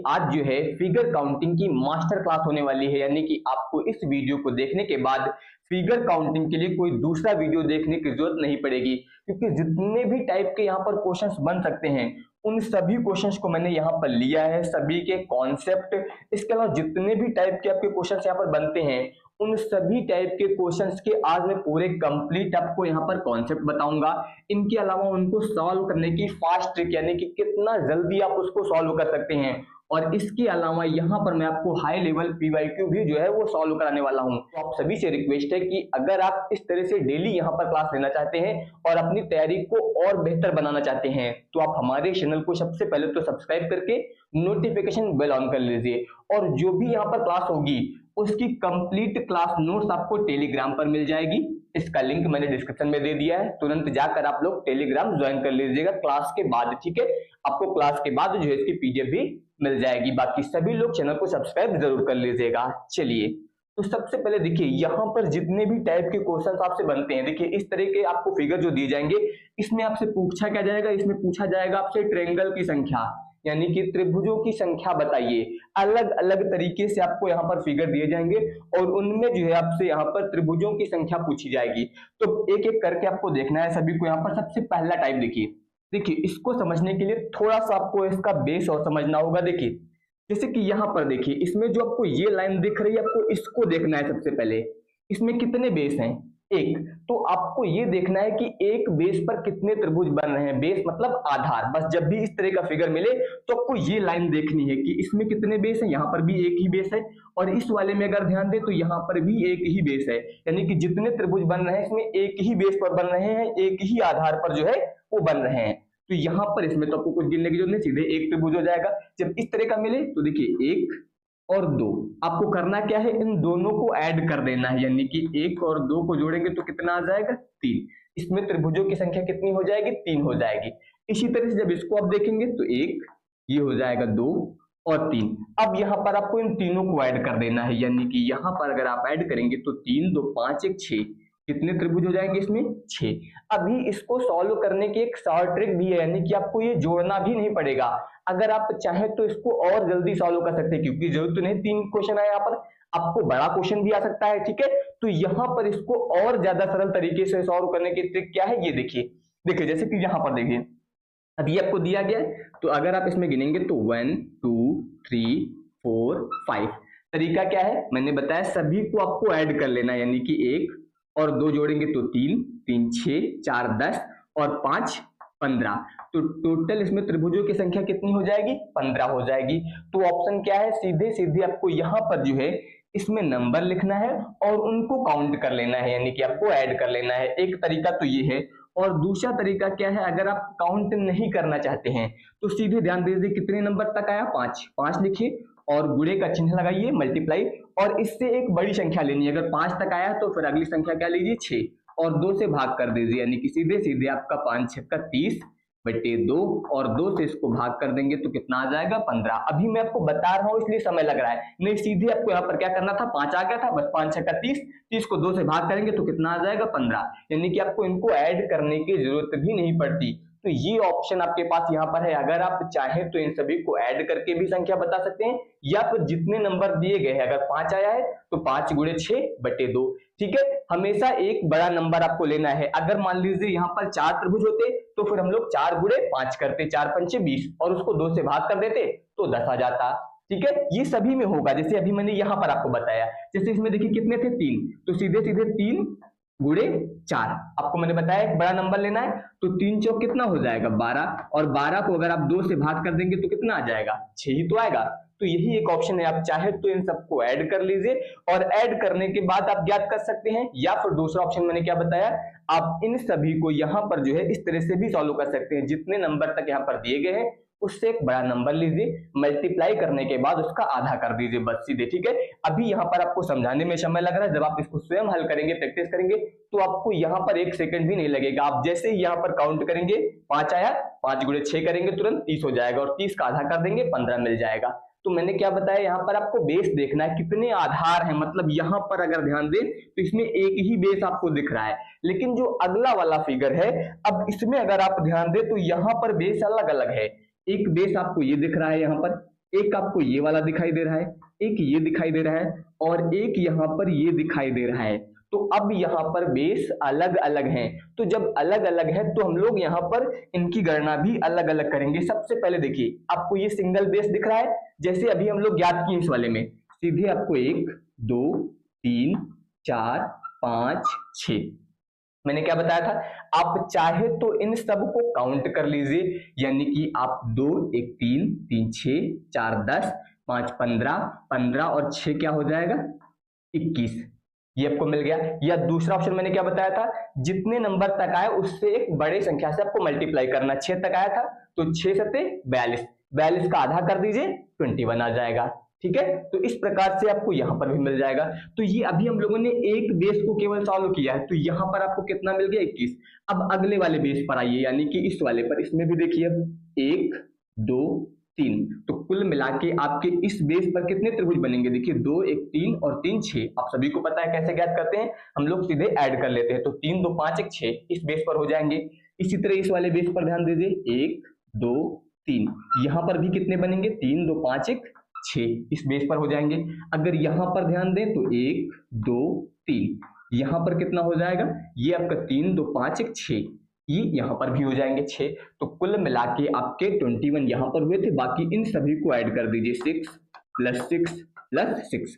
आज जो है फिगर काउंटिंग की मास्टर क्लास होने वाली है, यानी कि आपको इस वीडियो को देखने के बाद फिगर काउंटिंग के लिए कोई दूसरा वीडियो देखने की जरूरत नहीं पड़ेगी, क्योंकि जितने भी टाइप के यहाँ पर क्वेश्चंस बन सकते हैं उन सभी क्वेश्चंस को मैंने यहाँ पर लिया है, सभी के कॉन्सेप्ट, इसके अलावा जितने भी टाइप के आपके क्वेश्चंस यहाँ पर बनते हैं उन सभी टाइप के क्वेश्चंस के आज मैं पूरे कंप्लीट आपको यहाँ पर कॉन्सेप्ट बताऊंगा। इनके अलावा उनको सॉल्व करने की फास्ट ट्रिक, यानी कि कितना जल्दी आप उसको सॉल्व कर सकते हैं, और इसके अलावा यहाँ पर मैं आपको हाई लेवल पीवाईक्यू भी जो है वो सॉल्व कराने वाला हूँ। तो आप सभी से रिक्वेस्ट है कि अगर आप इस तरह से डेली यहाँ पर क्लास लेना चाहते हैं और अपनी तैयारी को और बेहतर बनाना चाहते हैं तो आप हमारे चैनल को सबसे पहले तो सब्सक्राइब करके नोटिफिकेशन बेल ऑन कर लीजिए, और जो भी यहाँ पर क्लास होगी उसकी कंप्लीट क्लास नोट्स आपको टेलीग्राम पर मिल जाएगी। इसका लिंक मैंने डिस्क्रिप्शन में दे दिया है, तुरंत जाकर आप लोग टेलीग्राम ज्वाइन कर लीजिएगा क्लास के बाद, ठीक है। आपको क्लास के बाद जो है इसकी पीडीएफ भी मिल जाएगी। बाकी सभी लोग चैनल को सब्सक्राइब जरूर कर लीजिएगा। चलिए, तो सबसे पहले देखिए यहाँ पर जितने भी टाइप के क्वेश्चंस आपसे बनते हैं, देखिए इस तरह के आपको फिगर जो दिए जाएंगे इसमें आपसे पूछा क्या जाएगा, इसमें पूछा जाएगा आपसे ट्रायंगल की संख्या, यानी कि त्रिभुजों की संख्या बताइए। अलग अलग तरीके से आपको यहाँ पर फिगर दिए जाएंगे और उनमें जो है आपसे यहाँ पर त्रिभुजों की संख्या पूछी जाएगी। तो एक एक करके आपको देखना है सभी को। यहाँ पर सबसे पहला टाइप देखिए इसको समझने के लिए थोड़ा सा आपको इसका बेस और समझना होगा। देखिए जैसे कि यहाँ पर देखिए इसमें जो आपको ये लाइन दिख रही है, आपको इसको देखना है सबसे पहले। इसमें कितने बेस हैं? एक। तो आपको ये देखना है कि एक बेस पर कितने त्रिभुज बन रहे हैं। बेस मतलब आधार। बस जब भी इस तरह का फिगर मिले तो आपको ये लाइन देखनी है कि इसमें कितने बेस हैं। यहाँ पर भी एक ही बेस है, और इस वाले में अगर ध्यान दें तो यहाँ पर भी एक ही बेस है, यानी कि जितने त्रिभुज बन रहे हैं इसमें एक ही बेस पर बन रहे हैं, एक ही आधार पर जो है वो बन रहे हैं। तो यहाँ पर इसमें तो आपको कुछ गिनने की जरूरत नहीं, सीधे एक त्रिभुज हो जाएगा। जब इस तरह का मिले तो देखिए एक और दो, आपको करना क्या है, इन दोनों को ऐड कर देना है, यानी कि एक और दो को जोड़ेंगे तो कितना आ जाएगा? तीन। इसमें त्रिभुजों की संख्या कितनी हो जाएगी? तीन हो जाएगी। इसी तरह से जब इसको आप देखेंगे तो एक, ये हो जाएगा दो और तीन। अब यहाँ पर आपको इन तीनों को ऐड कर देना है, यानी कि यहाँ पर अगर आप ऐड करेंगे तो तीन दो पांच एक छह, कितने त्रिभुज हो जाएंगे इसमें? छह। अभी इसको सॉल्व करने की एक शॉर्ट ट्रिक भी है, यानी कि आपको ये जोड़ना भी नहीं पड़ेगा। अगर आप चाहें तो इसको और जल्दी सॉल्व कर सकते हैं, क्योंकि जरूरत तो नहीं तीन क्वेश्चन है यहाँ पर, आपको बड़ा क्वेश्चन भी आ सकता है, ठीक है। तो यहाँ पर इसको और ज्यादा सरल तरीके से सॉल्व करने की ट्रिक क्या है, ये देखिए जैसे कि यहाँ पर देखिए अब ये आपको दिया गया है, तो अगर आप इसमें गिनेंगे तो 1 2 3 4 5। तरीका क्या है मैंने बताया, सभी को आपको ऐड कर लेना है, यानी कि एक और दो जोड़ेंगे तो तीन, तीन छह, चार 10 और पांच 15। तो टोटल इसमें त्रिभुजों की संख्या कितनी हो जाएगी? 15 हो जाएगी। तो ऑप्शन क्या है, सीधे सीधे आपको यहाँ पर जो है इसमें नंबर लिखना है और उनको काउंट कर लेना है, यानी कि आपको ऐड कर लेना है। एक तरीका तो ये है, और दूसरा तरीका क्या है, अगर आप काउंट नहीं करना चाहते हैं तो सीधे ध्यान दीजिए कितने नंबर तक आया, पांच। पांच लिखिए और गुणे का चिन्ह लगाइए, मल्टीप्लाई, और इससे एक बड़ी संख्या लेनी है। अगर 5 तक आया तो फिर अगली संख्या क्या लीजिए, 6, और 2 से भाग कर दीजिए, यानी कि सीधे सीधे आपका 5 छक्का 30 बटे 2, और 2 से इसको भाग कर देंगे तो कितना आ जाएगा? 15। अभी मैं आपको बता रहा हूँ इसलिए समय लग रहा है, नहीं सीधे आपको यहाँ पर क्या करना था, 5 आ गया था, बस 5 छक्का 30, 30 को 2 से भाग करेंगे तो कितना आ जाएगा? 15। यानी कि आपको इनको ऐड करने की जरूरत भी नहीं पड़ती। तो ये ऑप्शन आपके पास यहाँ पर है, अगर आप चाहें तो इन सभी को ऐड करके भी संख्या बता सकते हैं, या फिर जितने नंबर दिए गए हैं, अगर 5 आया है तो 5 गुणे 6 बटे 2, ठीक है। हमेशा एक बड़ा नंबर आपको लेना है। अगर मान लीजिए यहाँ पर 4 त्रिभुज होते तो फिर हम लोग 4 गुणे 5 करते, 4 पंचे 20, और उसको 2 से भाग कर देते तो 10 आ जाता, ठीक है। ये सभी में होगा, जैसे अभी मैंने यहाँ पर आपको बताया। जैसे इसमें देखिए कितने थे, 3, तो सीधे सीधे 3 गुणे 4, आपको मैंने बताया एक बड़ा नंबर लेना है, तो 3 चौक कितना हो जाएगा? 12, और 12 को अगर आप 2 से भाग कर देंगे तो कितना आ जाएगा? 6 ही तो आएगा। तो यही एक ऑप्शन है, आप चाहे तो इन सबको ऐड कर लीजिए, और ऐड करने के बाद आप ज्ञात कर सकते हैं, या फिर दूसरा ऑप्शन मैंने क्या बताया, आप इन सभी को यहाँ पर जो है इस तरह से भी सॉल्व कर सकते हैं। जितने नंबर तक यहाँ पर दिए गए हैं उससे एक बड़ा नंबर लीजिए, मल्टीप्लाई करने के बाद उसका आधा कर दीजिए, बस सीधे, ठीक है। अभी यहाँ पर आपको समझाने में समय लग रहा है, जब आप इसको स्वयं हल करेंगे, प्रैक्टिस करेंगे, तो आपको यहाँ पर 1 सेकंड भी नहीं लगेगा। आप जैसे ही यहाँ पर काउंट करेंगे, 5 आया, 5 गुणे 6 करेंगे तुरंत 30 हो जाएगा, और 30 का आधा कर देंगे 15 मिल जाएगा। तो मैंने क्या बताया, यहाँ पर आपको बेस देखना है, कितने आधार हैं, मतलब यहाँ पर अगर ध्यान दें तो इसमें एक ही बेस आपको दिख रहा है। लेकिन जो अगला वाला फिगर है, अब इसमें अगर आप ध्यान दें तो यहाँ पर बेस अलग अलग है। एक बेस आपको ये दिख रहा है यहाँ पर, एक आपको ये वाला दिखाई दे रहा है, एक ये दिखाई दे रहा है, और एक यहाँ पर ये दिखाई दे रहा है। तो अब यहाँ पर बेस अलग अलग हैं, तो जब अलग अलग है तो हम लोग यहाँ पर इनकी गणना भी अलग अलग करेंगे। सबसे पहले देखिए, आपको ये सिंगल बेस दिख रहा है, जैसे अभी हम लोग ज्ञात किए इस वाले में, सीधे आपको 1 2 3 4 5 6, मैंने क्या बताया था, आप चाहे तो इन सब को काउंट कर लीजिए, यानी कि आप 2 1 3 3 6 4 10 5 15 15 और 6 क्या हो जाएगा 21, ये आपको मिल गया। या दूसरा ऑप्शन मैंने क्या बताया था, जितने नंबर तक आए उससे एक बड़े संख्या से आपको मल्टीप्लाई करना। 6 तक आया था तो 6 सते 42, 42 का आधा कर दीजिए 21 आ जाएगा। ठीक है, तो इस प्रकार से आपको यहां पर भी मिल जाएगा। तो ये अभी हम लोगों ने एक बेस को केवल सॉल्व किया है, तो यहां पर आपको कितना मिल गया 21। अब अगले वाले बेस पर आइए, यानी कि इस वाले पर, इसमें भी देखिए अब 1 2 3, तो कुल मिला के आपके इस बेस पर कितने त्रिभुज बनेंगे, देखिए 2 1 3 और 3 6। आप सभी को पता है कैसे ज्ञात करते हैं, हम लोग सीधे ऐड कर लेते हैं, तो 3 2 5 1 6 इस बेस पर हो जाएंगे। इसी तरह इस वाले बेस पर ध्यान दीजिए, 1 2 3, यहां पर भी कितने बनेंगे 3 2 5 1 6 इस बेस पर हो जाएंगे। अगर यहां पर ध्यान दें तो 1 2 3, यहां पर कितना हो जाएगा, ये आपका 3 2 5 1 6, ये यहां पर भी हो जाएंगे 6। तो कुल मिला के आपके 21 यहां पर हुए थे, बाकी इन सभी को ऐड कर दीजिए, 6 प्लस 6 प्लस 6।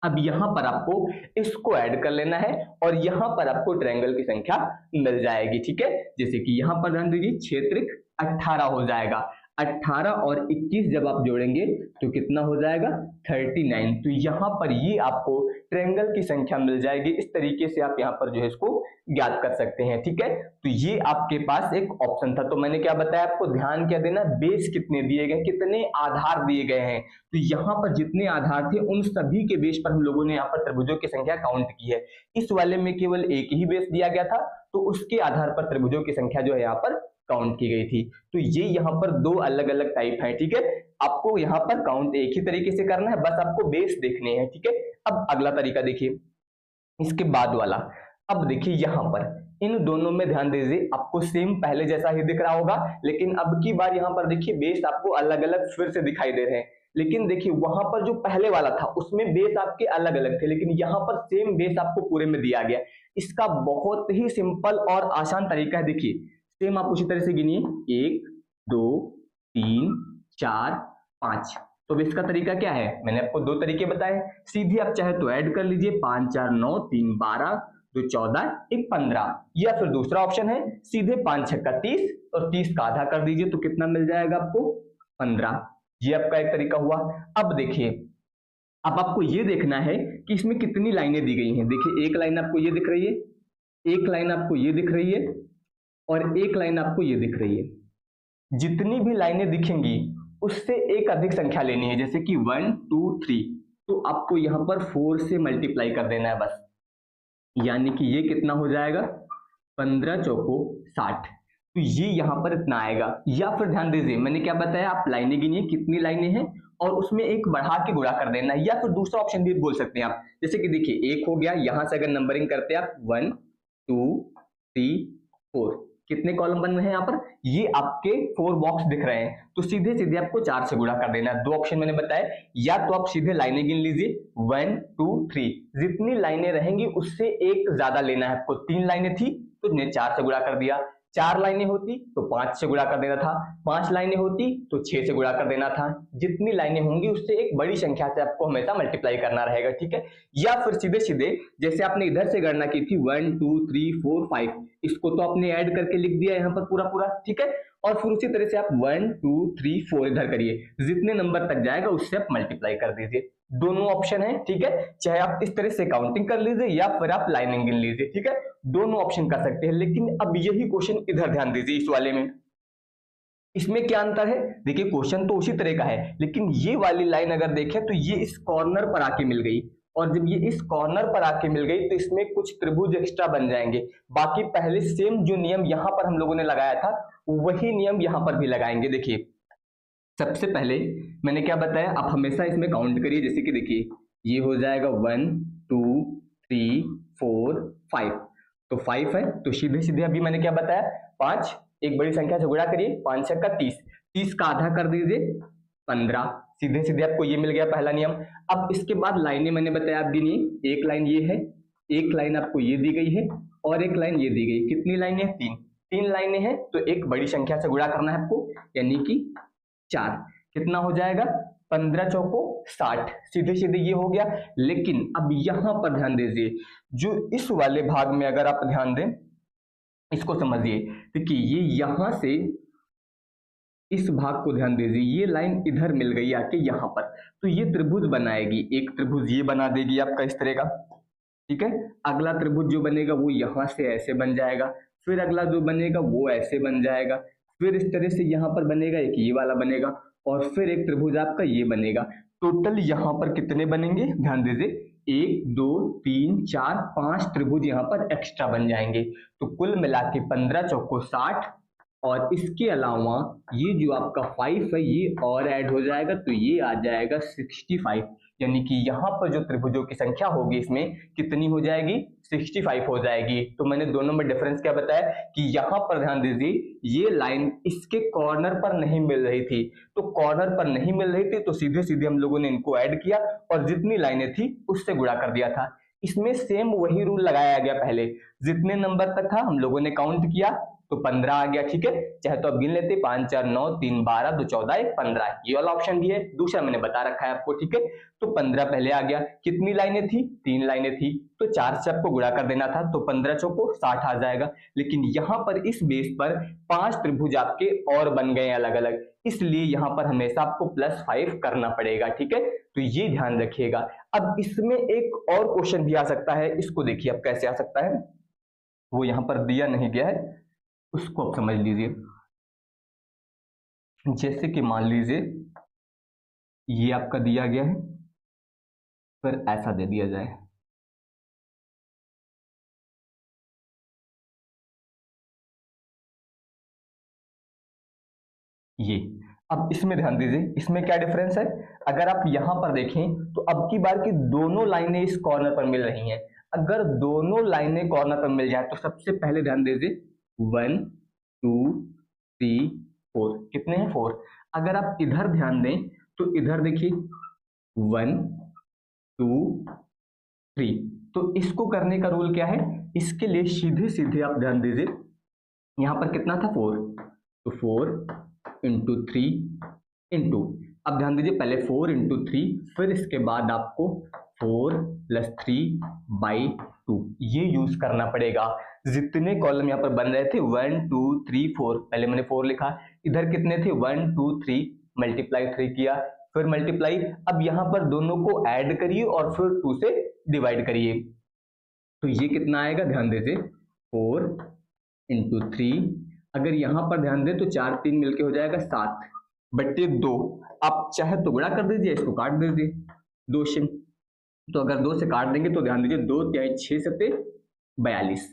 अब यहां पर आपको इसको ऐड कर लेना है और यहां पर आपको ट्रायंगल की संख्या मिल जाएगी। ठीक है, जैसे कि यहां पर ध्यान दीजिए, 6 त्रिक 18 हो जाएगा, 18 और 21 जब आप जोड़ेंगे तो कितना हो जाएगा 39। तो यहाँ पर ये आपको ट्रायंगल की संख्या मिल जाएगी। इस तरीके से आप यहाँ पर जो है इसको ज्ञात कर सकते हैं। ठीक है, तो ये आपके पास एक ऑप्शन था। तो मैंने क्या बताया आपको, ध्यान क्या देना, बेस कितने दिए गए, कितने आधार दिए गए हैं। तो यहाँ पर जितने आधार थे उन सभी के बेस पर हम लोगों ने यहाँ पर त्रिभुजों की संख्या काउंट की है। इस वाले में केवल एक ही बेस दिया गया था, तो उसके आधार पर त्रिभुजों की संख्या जो है यहाँ पर काउंट की गई थी। तो ये यहाँ पर दो अलग अलग टाइप है। ठीक है, आपको यहाँ पर काउंट एक ही तरीके से करना है, बस आपको बेस देखने हैं। ठीक है, अब अगला तरीका देखिए, इसके बाद वाला। अब देखिए यहाँ पर इन दोनों में ध्यान दीजिए, आपको सेम पहले जैसा ही दिख रहा होगा, लेकिन अब की बार यहाँ पर देखिए बेस आपको अलग अलग फिर से दिखाई दे रहे हैं। लेकिन देखिए वहां पर जो पहले वाला था उसमें बेस आपके अलग अलग थे, लेकिन यहाँ पर सेम बेस आपको पूरे में दिया गया। इसका बहुत ही सिंपल और आसान तरीका है। देखिए सेम आप उसी तरह से गिनिए, 1 2 3 4 5। तो इसका तरीका क्या है, मैंने आपको दो तरीके बताए। सीधे आप चाहे तो ऐड कर लीजिए, 5 4 9 3 12 2 14 1 15, या फिर दूसरा ऑप्शन है सीधे 5 6 30 और 30 का आधा कर दीजिए, तो कितना मिल जाएगा आपको 15। ये आपका एक तरीका हुआ। अब देखिए, अब आपको ये देखना है कि इसमें कितनी लाइनें दी गई हैं। देखिए एक लाइन आपको ये दिख रही है, एक लाइन आपको ये दिख रही है, और एक लाइन आपको ये दिख रही है। जितनी भी लाइनें दिखेंगी उससे एक अधिक संख्या लेनी है, जैसे कि 1 2 3, तो आपको यहां पर 4 से मल्टीप्लाई कर देना है बस, यानी कि ये कितना हो जाएगा 15 चौको 60, तो ये यहां पर इतना आएगा। या फिर ध्यान दीजिए मैंने क्या बताया, आप लाइनें गिनिए कितनी लाइनें हैं और उसमें एक बढ़ा के गुणा कर देना है। या फिर दूसरा ऑप्शन भी बोल सकते हैं आप, जैसे कि देखिए एक हो गया, यहां से अगर नंबरिंग करते हैं आप 1 2 3 4, कितने कॉलम बन रहे हैं यहाँ पर, ये आपके 4 बॉक्स दिख रहे हैं, तो सीधे सीधे आपको 4 से गुणा कर देना है। दो ऑप्शन मैंने बताया, या तो आप सीधे लाइनें गिन लीजिए 1 2 3, जितनी लाइनें रहेंगी उससे एक ज्यादा लेना है आपको। 3 लाइनें थी तो 4 से गुणा कर दिया, 4 लाइनें होती तो 5 से गुणा कर देना था, 5 लाइनें होती तो 6 से गुणा कर देना था। जितनी लाइनें होंगी उससे एक बड़ी संख्या से आपको हमेशा मल्टीप्लाई करना रहेगा। ठीक है, या फिर सीधे सीधे जैसे आपने इधर से गणना की थी 1 2 3 4 5, इसको तो आपने ऐड करके लिख दिया यहाँ पर पूरा पूरा। ठीक है, और फिर उसी तरह से आप 1 2 3 4 इधर करिए, जितने नंबर तक जाएगा उससे आप मल्टीप्लाई कर दीजिए। दोनों ऑप्शन है। ठीक है, चाहे आप इस तरह से काउंटिंग कर लीजिए या फिर आप लाइनिंग गिन लीजिए। ठीक है, दोनों ऑप्शन कर सकते हैं। लेकिन अब यही क्वेश्चन इधर ध्यान दीजिए, इस वाले में इसमें क्या अंतर है, देखिए क्वेश्चन तो उसी तरह का है, लेकिन ये वाली लाइन अगर देखें तो ये इस कॉर्नर पर आके मिल गई, और जब ये इस कॉर्नर पर आके मिल गई तो इसमें कुछ त्रिभुज एक्स्ट्रा बन जाएंगे। बाकी पहले सेम जो नियम यहां पर हम लोगों ने लगाया था वही नियम यहां पर भी लगाएंगे। देखिए सबसे पहले मैंने क्या बताया, आप हमेशा इसमें काउंट करिए, जैसे कि देखिए ये हो जाएगा 1 2 3 4 5, तो 5 है, तो सीधे सीधे अभी मैंने क्या बताया 5, एक बड़ी संख्या से गुणा करिए, 5 6 का 30, 30 का आधा कर दीजिए 15, सीधे सीधे आपको ये मिल गया पहला नियम। अब इसके बाद लाइनें मैंने बताया आप गिनिए, एक लाइन ये है, एक लाइन आपको ये दी गई है और एक लाइन ये दी गई। कितनी लाइनें? तीन लाइनें हैं, तो एक बड़ी संख्या से गुणा करना है आपको, यानी कि 4। कितना हो जाएगा? 15 चौको 60, सीधे सीधे ये हो गया। लेकिन अब यहां पर ध्यान दीजिए, जो इस वाले भाग में अगर आप ध्यान दें, इसको समझिए, देखिए ये यहां से इस भाग को ध्यान दीजिए, ये लाइन इधर मिल गई आके यहां पर, तो ये त्रिभुज बनाएगी। एक त्रिभुज ये बना देगी आपका इस तरह का, ठीक है। अगला त्रिभुज जो बनेगा वो यहां से ऐसे बन जाएगा, फिर अगला जो बनेगा वो ऐसे बन जाएगा, फिर इस तरह से यहां पर बनेगा, एक ये वाला बनेगा, और फिर एक त्रिभुज आपका ये बनेगा। टोटल यहां पर कितने बनेंगे? ध्यान दीजिए, 1 2 3 4 5 त्रिभुज यहां पर एक्स्ट्रा बन जाएंगे। तो कुल मिला के 15 चौको 60, और इसके अलावा ये जो आपका 5 है ये और ऐड हो जाएगा, तो ये आ जाएगा 65। यानी कि यहाँ पर जो त्रिभुजों की संख्या होगी इसमें कितनी हो जाएगी? 65 हो जाएगी। तो मैंने दोनों में डिफरेंस क्या बताया कि यहाँ पर ध्यान दीजिए, ये लाइन इसके कॉर्नर पर नहीं मिल रही थी, तो कॉर्नर पर नहीं मिल रही थी तो सीधे सीधे हम लोगों ने इनको ऐड किया और जितनी लाइनें थी उससे गुणा कर दिया था। इसमें सेम वही रूल लगाया गया, पहले जितने नंबर तक था हम लोगों ने काउंट किया तो 15 आ गया, ठीक है। चाहे तो आप गिन लेते, 5 4 9 3 12 2 14 1 15, ये वाला ऑप्शन भी है, दूसरा मैंने बता रखा है आपको, ठीक है। तो 15 पहले आ गया। कितनी लाइनें थी? 3 लाइनें थी, तो 4 से आपको गुणा कर देना था, तो 15 चौको 60 आ जाएगा। लेकिन यहाँ पर इस बेस पर 5 त्रिभुज आपके और बन गए अलग अलग, इसलिए यहाँ पर हमेशा आपको +5 करना पड़ेगा, ठीक है। तो ये ध्यान रखिएगा। अब इसमें एक और क्वेश्चन भी आ सकता है, इसको देखिए अब कैसे आ सकता है, वो यहाँ पर दिया नहीं गया है, उसको आप समझ लीजिए। जैसे कि मान लीजिए ये आपका दिया गया है, फिर ऐसा दे दिया जाए, ये। अब इसमें ध्यान दीजिए, इसमें क्या डिफरेंस है, अगर आप यहां पर देखें तो अब की बार की दोनों लाइनें इस कॉर्नर पर मिल रही हैं। अगर दोनों लाइनें कॉर्नर पर मिल जाए तो सबसे पहले ध्यान दीजिए, 1 2 3 4, कितने हैं? 4। अगर आप इधर ध्यान दें तो इधर देखिए 1 2 3, तो इसको करने का रूल क्या है, इसके लिए सीधे सीधे आप ध्यान दीजिए, यहां पर कितना था? 4, तो 4 इंटू 3 इंटू, अब ध्यान दीजिए पहले 4 इंटू 3, फिर इसके बाद आपको 4 + 3/2 ये यूज करना पड़ेगा। जितने कॉलम यहाँ पर बन रहे थे 1 2 3 4, पहले मैंने 4 लिखा, इधर कितने थे? 1 2 3, मल्टीप्लाई 3 किया, फिर मल्टीप्लाई, अब यहाँ पर दोनों को ऐड करिए और फिर 2 से डिवाइड करिए, तो ये कितना आएगा? ध्यान दीजिए 4 इंटू 3, अगर यहां पर ध्यान दें तो 4 3 मिलके हो जाएगा 7 बट्टे 2। आप चाहे तो गुणा कर दीजिए, इसको काट दीजिए 2 से, तो अगर 2 से काट देंगे तो ध्यान दीजिए 2 3 6 7 42,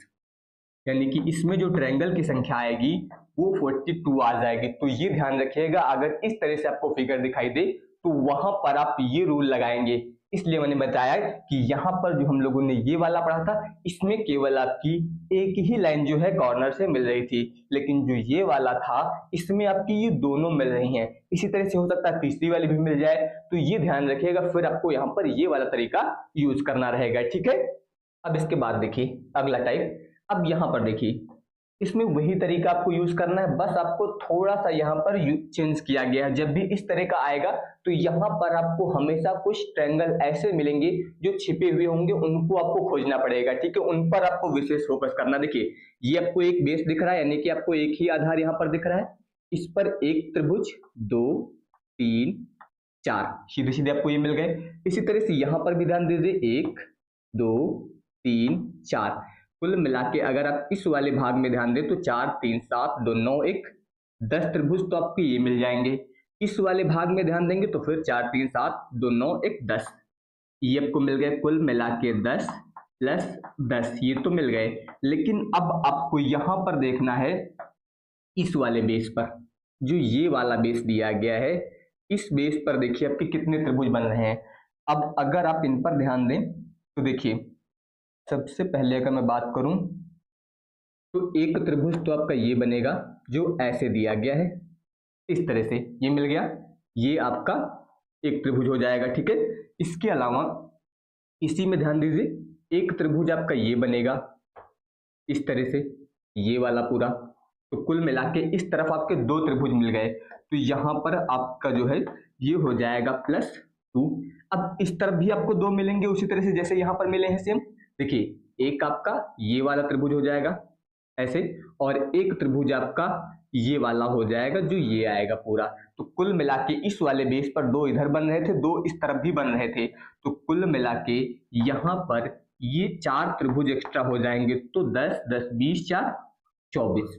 यानी कि इसमें जो ट्रायंगल की संख्या आएगी वो 42 आ जाएगी। तो ये ध्यान रखिएगा, अगर इस तरह से आपको फिगर दिखाई दे तो वहां पर आप ये रूल लगाएंगे। इसलिए मैंने बताया कि यहाँ पर जो हम लोगों ने ये वाला पढ़ा था, इसमें केवल आपकी एक ही लाइन जो है कॉर्नर से मिल रही थी, लेकिन जो ये वाला था इसमें आपकी ये दोनों मिल रही हैं। इसी तरह से हो सकता है तीसरी वाली भी मिल जाए, तो ये ध्यान रखिएगा, फिर आपको यहाँ पर ये वाला तरीका यूज करना रहेगा, ठीक है। अब इसके बाद देखिए अगला टाइप, अब यहाँ पर देखिए इसमें वही तरीका आपको यूज करना है, बस आपको थोड़ा सा यहाँ पर चेंज किया गया है। जब भी इस तरह का आएगा तो यहाँ पर आपको हमेशा कुछ ट्रायंगल ऐसे मिलेंगे जो छिपे हुए होंगे, उनको आपको खोजना पड़ेगा, ठीक है, उन पर आपको विशेष फोकस करना। देखिए ये आपको एक बेस दिख रहा है, यानी कि आपको एक ही आधार यहाँ पर दिख रहा है, इस पर एक त्रिभुज 2 3 4 सीधे सीधे आपको ये मिल गए। इसी तरह से यहाँ पर भी ध्यान दीजिए 1 2 3 4, कुल मिला के अगर आप इस वाले भाग में ध्यान दें तो 4 3 7 2 9 1 10 त्रिभुज तो आपको ये मिल जाएंगे। इस वाले भाग में ध्यान देंगे तो फिर 4 3 7 2 9 1 10, ये आपको मिल गए, कुल मिला के 10 + 10 ये तो मिल गए। लेकिन अब आपको यहाँ पर देखना है इस वाले बेस पर, जो ये वाला बेस दिया गया है, इस बेस पर देखिए आपके कितने त्रिभुज बन रहे हैं। अब अगर आप इन पर ध्यान दें तो देखिए सबसे पहले अगर मैं बात करूं तो एक त्रिभुज तो आपका ये बनेगा जो ऐसे दिया गया है, इस तरह से ये मिल गया। ये आपका एक त्रिभुज हो जाएगा, ठीक है। इसके अलावा इसी में ध्यान दीजिए, एक त्रिभुज आपका ये बनेगा इस तरह से, ये वाला पूरा। तो कुल मिला के इस तरफ आपके दो त्रिभुज मिल गए, तो यहाँ पर आपका जो है ये हो जाएगा +2। अब इस तरफ भी आपको दो मिलेंगे उसी तरह से जैसे यहाँ पर मिले हैं सेम। देखिए एक आपका ये वाला त्रिभुज हो जाएगा ऐसे, और एक त्रिभुज आपका ये वाला हो जाएगा जो ये आएगा पूरा। तो कुल मिला के इस वाले बेस पर दो इधर बन रहे थे, दो इस तरफ भी बन रहे थे, तो कुल मिला के यहाँ पर ये 4 त्रिभुज एक्स्ट्रा हो जाएंगे। तो 10 10 20 4 24।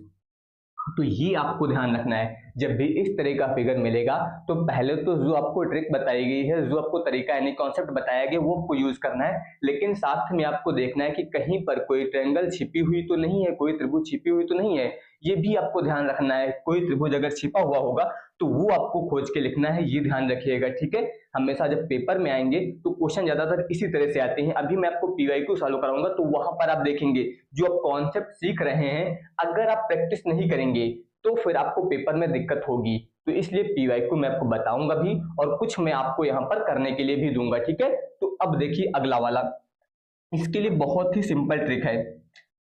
तो ये आपको ध्यान रखना है, जब भी इस तरह का फिगर मिलेगा तो पहले तो जो आपको ट्रिक बताई गई है, जो आपको तरीका यानी कॉन्सेप्ट बताया गया वो आपको यूज करना है, लेकिन साथ में आपको देखना है कि कहीं पर कोई ट्रायंगल छिपी हुई तो नहीं है, कोई त्रिभुज छिपी हुई तो नहीं है, ये भी आपको ध्यान रखना है। कोई त्रिभुज अगर छिपा हुआ होगा तो वो आपको खोज के लिखना है, ये ध्यान रखिएगा, ठीक है। हमेशा जब पेपर में आएंगे तो क्वेश्चन ज्यादातर इसी तरह से आते हैं। अभी मैं आपको पीवाईक्यू सॉल्व कराऊंगा तो वहां पर आप देखेंगे जो आप कॉन्सेप्ट सीख रहे हैं, अगर आप प्रैक्टिस नहीं करेंगे तो फिर आपको पेपर में दिक्कत होगी। तो इसलिए पीवाईक्यू मैं आपको बताऊंगा भी, और कुछ मैं आपको यहाँ पर करने के लिए भी दूंगा, ठीक है। तो अब देखिए अगला वाला, इसके लिए बहुत ही सिंपल ट्रिक है।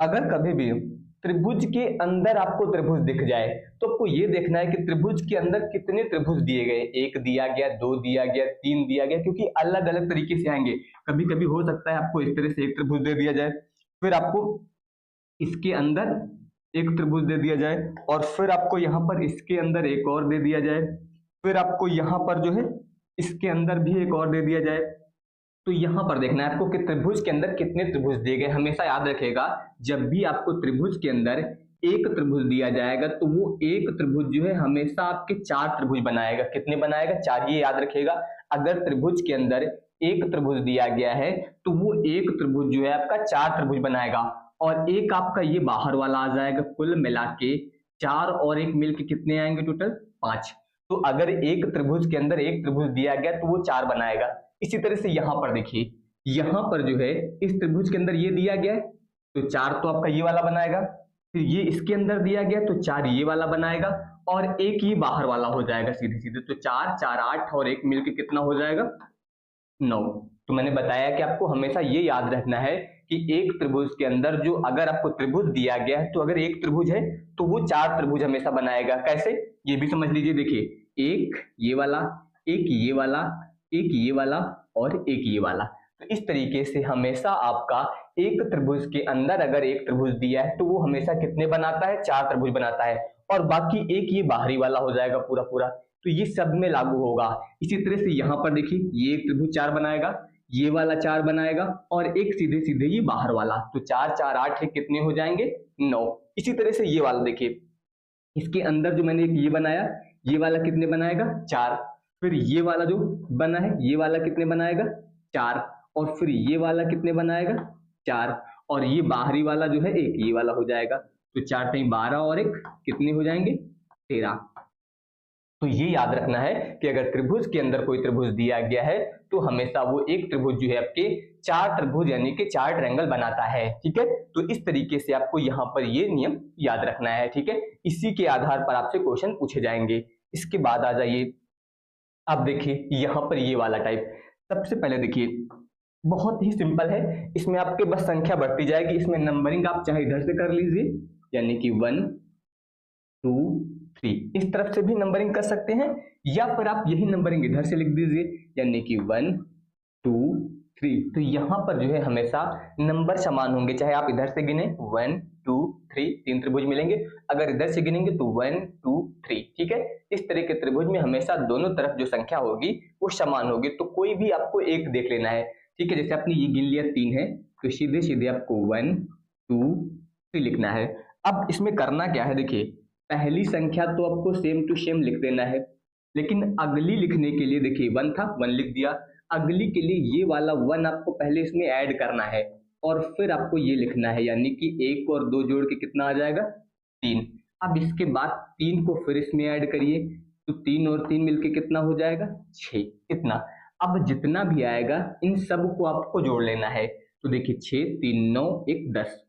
अगर कभी भी त्रिभुज के अंदर आपको त्रिभुज दिख जाए तो आपको ये देखना है कि त्रिभुज के अंदर कितने त्रिभुज दिए गए, एक दिया गया, दो दिया गया, तीन दिया गया, क्योंकि अलग अलग तरीके से आएंगे। कभी कभी हो सकता है आपको इस तरह से एक त्रिभुज दे दिया जाए, फिर आपको इसके अंदर एक त्रिभुज दे दिया जाए, और फिर आपको यहाँ पर इसके अंदर एक और दे दिया जाए, फिर आपको यहाँ पर जो है इसके अंदर भी एक और दे दिया जाए। तो यहाँ पर देखना है आपको कि त्रिभुज के अंदर कितने त्रिभुज दिए गए। हमेशा याद रखेगा, जब भी आपको त्रिभुज के अंदर एक त्रिभुज दिया जाएगा तो वो एक त्रिभुज जो है हमेशा आपके 4 त्रिभुज बनाएगा। कितने बनाएगा? 4, ये याद रखिएगा। अगर त्रिभुज के अंदर एक त्रिभुज दिया गया है तो वो एक त्रिभुज जो है आपका 4 त्रिभुज बनाएगा, और एक आपका ये बाहर वाला आ जाएगा। कुल मिला के 4 और 1 मिलके कितने आएंगे? टोटल 5। तो अगर एक त्रिभुज के अंदर एक त्रिभुज दिया गया तो वो 4 बनाएगा। इसी तरह से यहाँ पर देखिए, यहाँ पर जो है इस त्रिभुज के अंदर ये दिया गया है तो 4 तो आपका ये वाला बनाएगा, फिर ये इसके अंदर दिया गया तो 4 ये वाला बनाएगा, और एक ये बाहर वाला हो जाएगा सीधे सीधे। तो 4 4 8 और 1 मिलके कितना हो जाएगा? 9। तो मैंने बताया कि आपको हमेशा ये याद रखना है कि एक त्रिभुज के अंदर जो अगर आपको त्रिभुज दिया गया है तो अगर एक त्रिभुज है तो वो 4 त्रिभुज हमेशा बनाएगा। कैसे? ये भी समझ लीजिए। देखिए, एक ये वाला, एक ये वाला, एक ये वाला और एक ये वाला। तो इस तरीके से हमेशा आपका एक त्रिभुज के अंदर अगर एक त्रिभुज दिया है तो वो हमेशा कितने बनाता है? 4 त्रिभुज बनाता है, और बाकी एक ये बाहरी वाला हो जाएगा पूरा पूरा। तो ये सब में लागू होगा। इसी तरह से यहाँ पर देखिए, ये एक त्रिभुज 4 बनाएगा, ये वाला 4 बनाएगा, और एक सीधे सीधे ये बाहर वाला। तो 4 4 8 है, कितने हो जाएंगे? 9। इसी तरह से ये वाला देखिए, इसके अंदर जो मैंने एक ये बनाया, ये वाला कितने बनाएगा? 4। फिर ये वाला जो बना है, ये वाला कितने बनाएगा? 4। और फिर ये वाला कितने बनाएगा? 4। और ये बाहरी वाला जो है एक ये वाला हो जाएगा। तो 4 3 12 और एक कितने हो जाएंगे? 13। तो ये याद रखना है कि अगर त्रिभुज के अंदर कोई त्रिभुज दिया गया है तो हमेशा वो एक त्रिभुज जो है आपके 4 त्रिभुज यानी कि 4 ट्रायंगल बनाता है। ठीक है, तो इस तरीके से आपको यहाँ पर ये नियम याद रखना है। ठीक है, इसी के आधार पर आपसे क्वेश्चन पूछे जाएंगे। इसके बाद आ जाइए, अब देखिए यहाँ पर ये वाला टाइप। सबसे पहले देखिए, बहुत ही सिंपल है, इसमें आपके बस संख्या बढ़ती जाएगी। इसमें नंबरिंग आप चाहे इधर से कर लीजिए, यानी कि 1 2 3, इस तरफ से भी नंबरिंग कर सकते हैं, या फिर आप यही नंबरिंग इधर से लिख दीजिए, यानी कि 1 2 3। तो यहाँ पर जो है हमेशा नंबर समान होंगे, चाहे आप इधर से गिने 1 2 3, 3 त्रिभुज मिलेंगे। अगर इधर से गिनेंगे तो 1 2 3। ठीक है, इस तरह के त्रिभुज में हमेशा दोनों तरफ जो संख्या होगी वो समान होगी। तो कोई भी आपको एक देख लेना है। ठीक है, जैसे आपने ये गिन लिया 3 है, तो सीधे सीधे आपको 1 2 3 लिखना है। अब इसमें करना क्या है, देखिए, पहली संख्या तो आपको सेम टू सेम लिख देना है, लेकिन अगली लिखने के लिए देखिए 1 था, 1 लिख दिया। अगली के लिए ये वाला 1 आपको पहले इसमें ऐड करना है, और फिर आपको ये लिखना है, यानी कि 1 और 2 जोड़ के कितना आ जाएगा? 3। अब इसके बाद 3 को फिर इसमें ऐड करिए, तो 3 और 3 मिलके कितना हो जाएगा? 6। इतना। अब जितना भी आएगा इन सब को आपको जोड़ लेना है। तो देखिए 6 3 9 1 10,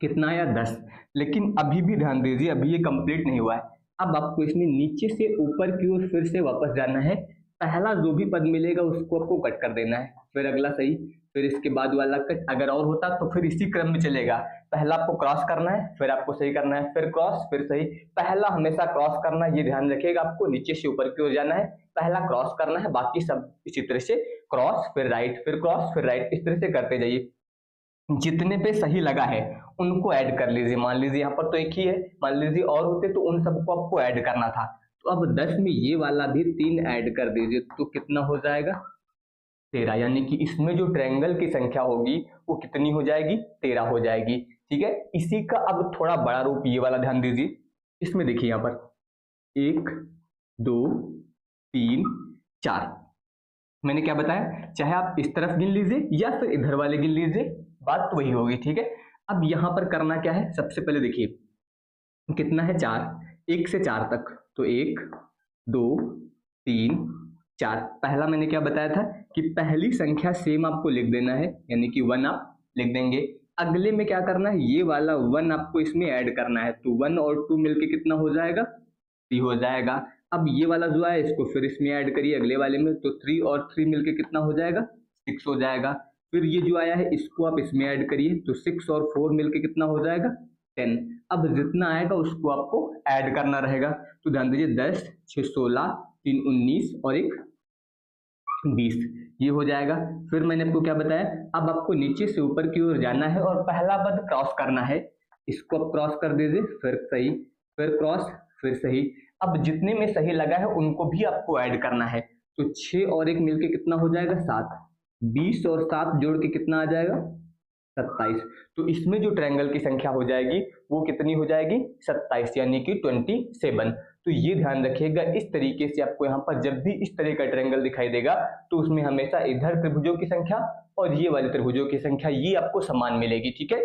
कितना आया? 10। लेकिन अभी भी ध्यान दीजिए, अभी ये कंप्लीट नहीं हुआ है। अब आपको इसमें नीचे से ऊपर की ओर फिर से वापस जाना है, पहला जो भी पद मिलेगा उसको आपको कट कर देना है, फिर अगला सही, फिर इसके बाद वाला कट, अगर और होता तो फिर इसी क्रम में चलेगा, पहला आपको क्रॉस करना है, फिर आपको सही करना है, फिर क्रॉस, फिर सही, पहला हमेशा क्रॉस करना है, ये ध्यान रखिएगा, आपको नीचे से ऊपर की ओर जाना है, पहला क्रॉस करना है, बाकी सब इसी तरह से क्रॉस फिर राइट फिर क्रॉस फिर राइट, इस तरह से करते जाइए। जितने पे सही लगा है उनको ऐड कर लीजिए, मान लीजिए यहाँ पर तो एक ही है, मान लीजिए और होते तो उन सबको आपको ऐड करना था, तो अब 10 में ये वाला भी 3 ऐड कर दीजिए, तो कितना हो जाएगा 13, यानी कि इसमें जो ट्रायंगल की संख्या होगी वो कितनी हो जाएगी 13 हो जाएगी। ठीक है, इसी का अब थोड़ा बड़ा रूप ये वाला ध्यान दीजिए, इसमें देखिए यहाँ पर 1 2 3 4, मैंने क्या बताया, चाहे आप इस तरफ गिन लीजिए या फिर इधर वाले गिन लीजिए, बात तो वही होगी। ठीक है, अब यहां पर करना क्या है, सबसे पहले देखिए कितना है 4, 1 से 4 तक, तो 1 2 3 4, पहला मैंने क्या बताया था कि पहली संख्या सेम आपको लिख देना है, यानी कि 1 आप लिख देंगे, अगले में क्या करना है, ये वाला 1 आपको इसमें ऐड करना है, तो 1 और 2 मिलके कितना हो जाएगा 3 हो जाएगा। अब ये वाला जो है इसको फिर इसमें ऐड करिए अगले वाले में, तो 3 और 3 मिलके कितना हो जाएगा 6 हो जाएगा। फिर ये जो आया है इसको आप इसमें ऐड करिए, तो 6 और 4 मिलके कितना हो जाएगा 10। अब जितना आएगा उसको आपको ऐड करना रहेगा, तो ध्यान दीजिए 10 6 16 3 19 और 1 20, ये हो जाएगा। फिर मैंने आपको क्या बताया, अब आपको नीचे से ऊपर की ओर जाना है और पहला पद क्रॉस करना है, इसको आप क्रॉस कर दीजिए, फिर सही, फिर क्रॉस, फिर सही। अब जितने में सही लगा है उनको भी आपको ऐड करना है, तो 6 और 1 मिलके कितना हो जाएगा 7, 20 और 7 जोड़ के कितना आ जाएगा 27, तो इसमें जो ट्रायंगल की संख्या हो जाएगी वो कितनी हो जाएगी 27, यानी कि 27। तो ये ध्यान रखिएगा, इस तरीके से आपको यहाँ पर जब भी इस तरह का ट्रायंगल दिखाई देगा तो उसमें हमेशा इधर त्रिभुजों की संख्या और ये वाले त्रिभुजों की संख्या ये आपको समान मिलेगी। ठीक है,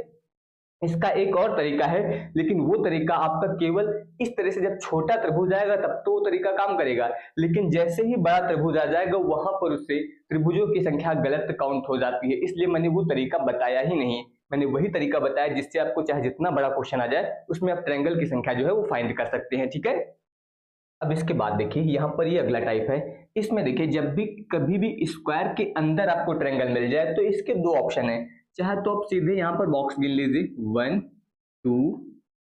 इसका एक और तरीका है, लेकिन वो तरीका आपका केवल इस तरह से, जब छोटा त्रिभुज आएगा तब तो वो तरीका काम करेगा, लेकिन जैसे ही बड़ा त्रिभुज आ जाएगा वहां पर उससे त्रिभुजों की संख्या गलत काउंट हो जाती है, इसलिए मैंने वो तरीका बताया ही नहीं, मैंने वही तरीका बताया जिससे आपको चाहे जितना बड़ा क्वेश्चन आ जाए उसमें आप ट्रायंगल की संख्या जो है वो फाइंड कर सकते हैं। ठीक है, अब इसके बाद देखिए यहाँ पर ये अगला टाइप है, इसमें देखिए जब भी कभी भी स्क्वायर के अंदर आपको ट्रायंगल मिल जाए तो इसके दो ऑप्शन है, चाहे तो आप सीधे यहाँ पर बॉक्स गिन लीजिए 1 2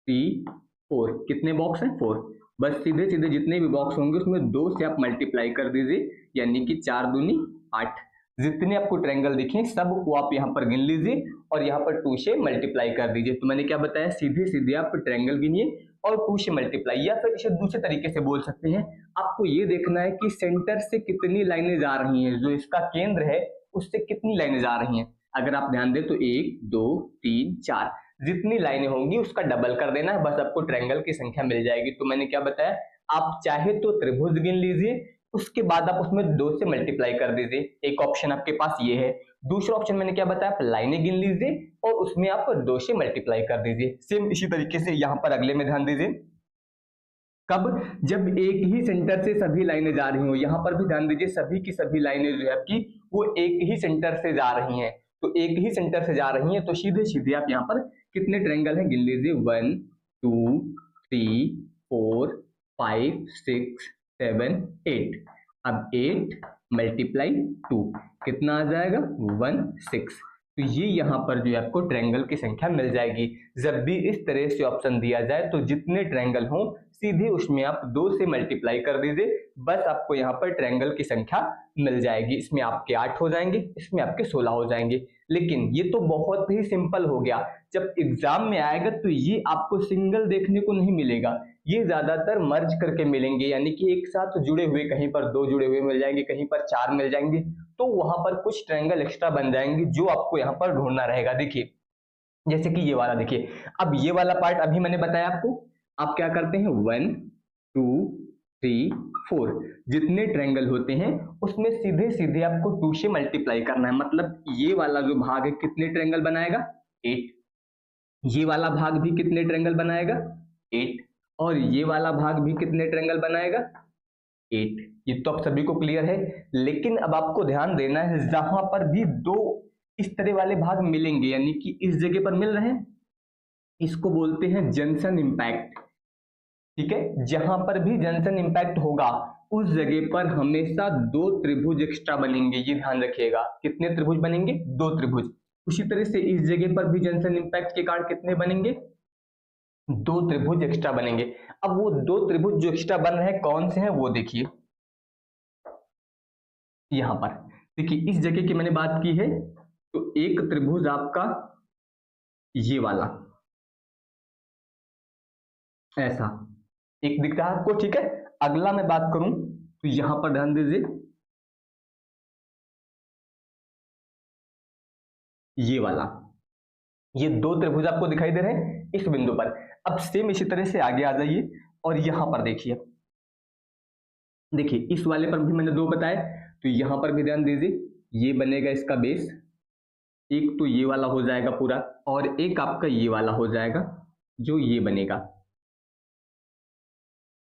3 4, कितने बॉक्स हैं 4, बस सीधे सीधे जितने भी बॉक्स होंगे उसमें 2 से आप मल्टीप्लाई कर दीजिए, यानी कि 4 दूनी 8, जितने आपको ट्रायंगल दिखे सब वो आप यहाँ पर गिन लीजिए और यहाँ पर 2 से मल्टीप्लाई कर दीजिए। तो मैंने क्या बताया, सीधे सीधे आप ट्रायंगल गिनिए और 2 से मल्टीप्लाई, या फिर इसे दूसरे तरीके से बोल सकते हैं, आपको ये देखना है कि सेंटर से कितनी लाइनें जा रही हैं, जो इसका केंद्र है उससे कितनी लाइनें जा रही हैं। अगर आप ध्यान दें तो 1 2 3 4, जितनी लाइनें होंगी उसका डबल कर देना है, बस आपको ट्रायंगल की संख्या मिल जाएगी। तो मैंने क्या बताया, आप चाहे तो त्रिभुज गिन लीजिए, उसके बाद आप उसमें 2 से मल्टीप्लाई कर दीजिए, एक ऑप्शन आपके पास ये है। दूसरा ऑप्शन मैंने क्या बताया, आप लाइनें गिन लीजिए और उसमें आप 2 से मल्टीप्लाई कर दीजिए। सेम इसी तरीके से यहाँ पर अगले में ध्यान दीजिए, कब, जब एक ही सेंटर से सभी लाइनें जा रही हो, यहाँ पर भी ध्यान दीजिए सभी की सभी लाइनें जो है आपकी वो एक ही सेंटर से जा रही हैं, तो एक ही सेंटर से जा रही हैं तो सीधे सीधे आप यहाँ पर कितने ट्रायंगल हैं गिन लीजिए, 1 2 3 4 5 6 7 8, अब 8 मल्टीप्लाई 2 कितना आ जाएगा 16, तो ये यहाँ पर जो है आपको ट्रायंगल की संख्या मिल जाएगी। जब भी इस तरह से ऑप्शन दिया जाए तो जितने ट्रायंगल हो सीधे उसमें आप 2 से मल्टीप्लाई कर दीजिए, बस आपको यहाँ पर ट्रायंगल की संख्या मिल जाएगी। इसमें आपके 8 हो जाएंगे, इसमें आपके 16 हो जाएंगे। लेकिन ये तो बहुत ही सिंपल हो गया, जब एग्जाम में आएगा तो ये आपको सिंगल देखने को नहीं मिलेगा, ये ज्यादातर मर्ज करके मिलेंगे, यानी कि एक साथ जुड़े हुए, कहीं पर 2 जुड़े हुए मिल जाएंगे, कहीं पर 4 मिल जाएंगे, तो वहां पर कुछ ट्रायंगल एक्स्ट्रा बन जाएंगे जो आपको यहाँ पर ढूंढना रहेगा। देखिए जैसे कि ये वाला देखिए, अब ये वाला पार्ट अभी मैंने बताया आपको, आप क्या करते हैं 1 2 3 4, जितने ट्रायंगल होते हैं उसमें सीधे सीधे आपको 2 से मल्टीप्लाई करना है, मतलब ये वाला जो भाग है कितने ट्रायंगल बनाएगा 8, ये वाला भाग भी कितने ट्रायंगल बनाएगा 8, और ये वाला भाग भी कितने ट्रायंगल बनाएगा 8। ये तो आप सभी को क्लियर है, लेकिन अब आपको ध्यान देना है जहां पर भी 2 इस तरह वाले भाग मिलेंगे, यानी कि इस जगह पर मिल रहे हैं, इसको बोलते हैं जंक्शन इंपैक्ट, ठीक है, जहां पर भी जंक्शन इंपैक्ट होगा उस जगह पर हमेशा दो त्रिभुज एक्स्ट्रा बनेंगे, ये ध्यान रखिएगा। कितने त्रिभुज बनेंगे? दो त्रिभुज। उसी तरह से इस जगह पर भी जंक्शन इंपैक्ट के कारण कितने बनेंगे? दो त्रिभुज एक्स्ट्रा बनेंगे। अब वो दो त्रिभुज जो एक्स्ट्रा बन रहे हैं कौन से हैं वो देखिए। यहां पर देखिए, इस जगह की मैंने बात की है तो एक त्रिभुज आपका ये वाला ऐसा एक दिख रहा है आपको, ठीक है। अगला मैं बात करूं तो यहां पर ध्यान दीजिए, ये वाला, ये दो त्रिभुज आपको दिखाई दे रहे हैं इस बिंदु पर। अब सेम इसी तरह से आगे आ जाइए और यहां पर देखिए, देखिए इस वाले पर भी मैंने दो बताए, तो यहां पर भी ध्यान दीजिए, ये बनेगा इसका बेस, एक तो ये वाला हो जाएगा पूरा और एक आपका ये वाला हो जाएगा जो ये बनेगा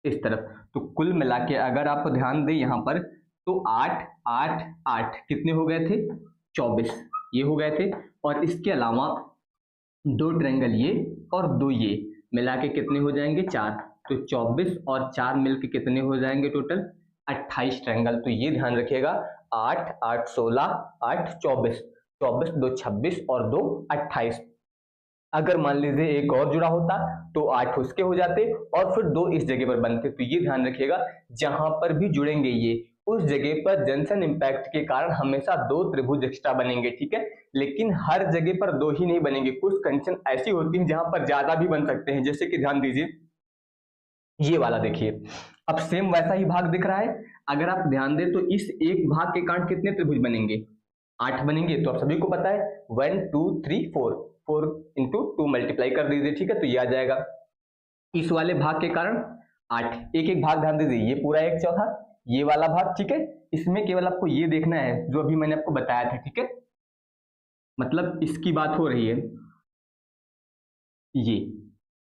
इस तरफ। तो कुल मिला के अगर आप ध्यान दें यहां पर तो 8 8 8 कितने हो गए थे? 24 ये हो गए थे। और इसके अलावा दो ट्रायंगल ये और दो ये मिला के कितने हो जाएंगे? 4। तो 24 और 4 मिलके कितने हो जाएंगे टोटल? 28 ट्रायंगल। तो ये ध्यान रखिएगा, 8 8 16 8 24, 24 2 26 और 2 28। अगर मान लीजिए एक और जुड़ा होता तो 8 उसके हो जाते और फिर 2 इस जगह पर बनते। तो ये ध्यान रखिएगा, जहां पर भी जुड़ेंगे ये उस जगह पर जंक्शन इंपैक्ट के कारण हमेशा दो त्रिभुज एक्स्ट्रा बनेंगे, ठीक है। लेकिन हर जगह पर दो ही नहीं बनेंगे, कुछ कंडीशन ऐसी होती है जहां पर ज्यादा भी बन सकते हैं। जैसे कि ध्यान दीजिए ये वाला देखिए, अब सेम वैसा ही भाग दिख रहा है। अगर आप ध्यान दें तो इस एक भाग के कारण कितने त्रिभुज बनेंगे? 8 बनेंगे। तो आप सभी को पता है 1 2 3 4, 4 इंटू 2 मल्टीप्लाई कर दीजिए, ठीक है, तो ये आ जाएगा। इस वाले भाग के कारण 8, एक एक भाग ध्यान दीजिए, ये पूरा एक चौथा, ये वाला भाग, ठीक है। इसमें केवल आपको ये देखना है जो अभी मैंने आपको बताया था, ठीक है, मतलब इसकी बात हो रही है। ये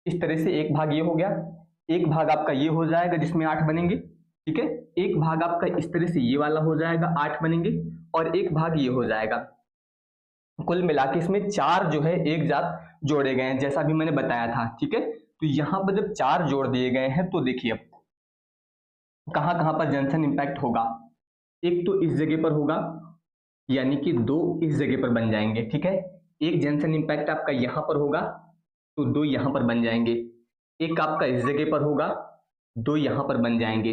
इस तरह से एक भाग ये हो गया, एक भाग आपका ये हो जाएगा जिसमें 8 बनेंगे, ठीक है। एक भाग आपका इस तरह से ये वाला हो जाएगा, 8 बनेंगे, और एक भाग ये हो जाएगा। कुल मिला के इसमें 4 जो है एक साथ जोड़े गए हैं, जैसा भी मैंने बताया था, ठीक है। तो यहां पर जब 4 जोड़ दिए गए हैं तो देखिए अब कहां कहां पर जंक्शन इंपैक्ट होगा। एक तो इस जगह पर होगा, यानी कि 2 इस जगह पर बन जाएंगे, ठीक है। एक जंक्शन इंपैक्ट आपका यहां पर होगा तो 2 यहां पर बन जाएंगे। एक आपका इस जगह पर होगा, 2 यहां पर बन जाएंगे।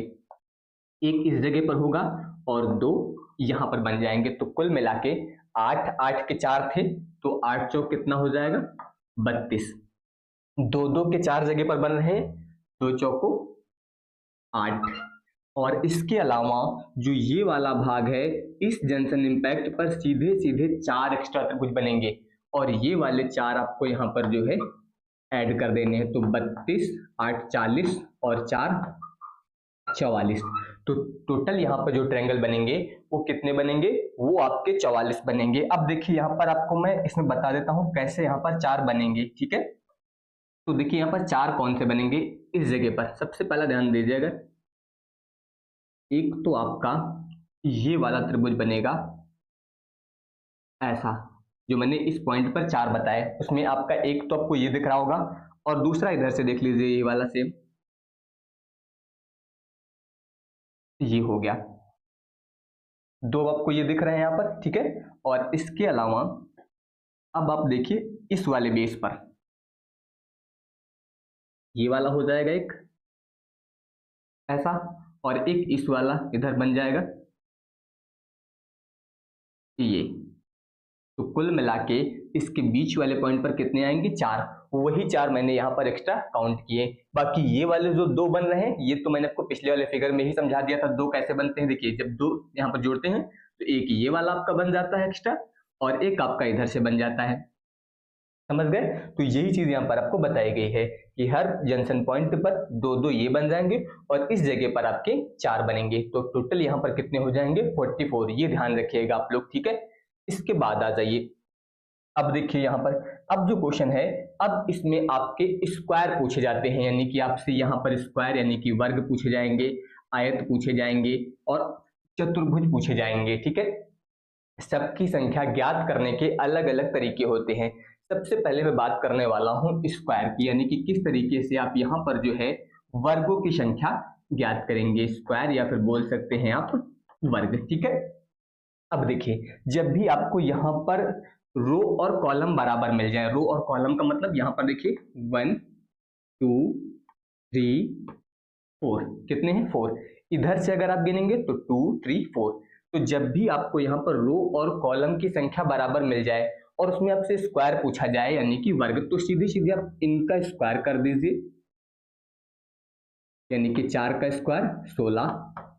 एक इस जगह पर होगा और 2 यहां पर बन जाएंगे। तो कुल मिला के 8 8 के 4 थे, तो 8 चौक कितना हो जाएगा? 32। 2 2 के 4 जगह पर बन रहे हैं, 2 चौको 8। और इसके अलावा जो ये वाला भाग है, इस जंक्शन इंपैक्ट पर सीधे सीधे 4 एक्स्ट्रा त्रिभुज बनेंगे और ये वाले 4 आपको यहाँ पर जो है ऐड कर देने हैं। तो 32 8 40 और 4 44। तो टोटल यहाँ पर जो ट्रायंगल बनेंगे वो कितने बनेंगे? वो आपके 44 बनेंगे। अब देखिए यहाँ पर आपको मैं इसमें बता देता हूँ कैसे यहाँ पर 4 बनेंगे, ठीक है। तो देखिए यहाँ पर 4 कौन से बनेंगे इस जगह पर। सबसे पहला ध्यान दीजिएगा, एक तो आपका ये वाला त्रिभुज बनेगा ऐसा, जो मैंने इस पॉइंट पर 4 बताए, उसमें आपका एक तो आपको ये दिख रहा होगा और दूसरा इधर से देख लीजिए, ये वाला सेम ये हो गया। 2 आपको ये दिख रहे हैं यहाँ पर, ठीक है। और इसके अलावा अब आप देखिए इस वाले बेस पर ये वाला हो जाएगा एक ऐसा, और एक इस वाला इधर बन जाएगा ये। तो कुल मिला के इसके बीच वाले पॉइंट पर कितने आएंगे? 4। वही 4 मैंने यहाँ पर एक्स्ट्रा काउंट किए। बाकी ये वाले जो 2 बन रहे हैं, ये तो मैंने आपको पिछले वाले फिगर में ही समझा दिया था 2 कैसे बनते हैं। देखिए जब 2 यहाँ पर जोड़ते हैं तो एक ये वाला आपका बन जाता है एक्स्ट्रा और एक आपका इधर से बन जाता है, समझ गए। तो यही चीज यहाँ पर आपको बताई गई है कि हर जंक्शन पॉइंट पर 2 2 ये बन जाएंगे और इस जगह पर आपके 4 बनेंगे। तो टोटल यहाँ पर कितने हो जाएंगे? 44। ये ध्यान रखिएगा आप लोग, ठीक है। इसके बाद आ जाइए, अब देखिए यहाँ पर अब जो क्वेश्चन है, अब इसमें आपके स्क्वायर पूछे जाते हैं, यानी कि आपसे यहाँ पर स्क्वायर यानी कि वर्ग पूछे जाएंगे, आयत पूछे जाएंगे और चतुर्भुज पूछे जाएंगे, ठीक है। सबकी संख्या ज्ञात करने के अलग अलग तरीके होते हैं। सबसे पहले मैं बात करने वाला हूँ स्क्वायर की, यानी कि किस तरीके से आप यहाँ पर जो है वर्गों की संख्या ज्ञात करेंगे, स्क्वायर या फिर बोल सकते हैं आप वर्ग। ठीक है, अब देखिए जब भी आपको यहाँ पर रो और कॉलम बराबर मिल जाए, रो और कॉलम का मतलब यहाँ पर देखिए 1 2 3 4, कितने हैं 4, इधर से अगर आप गिनेंगे तो 2 3 4। तो जब भी आपको यहाँ पर रो और कॉलम की संख्या बराबर मिल जाए और उसमें आपसे स्क्वायर पूछा जाए यानी कि वर्ग, तो सीधे सीधे आप इनका स्क्वायर कर दीजिए, यानी कि 4 का स्क्वायर 16,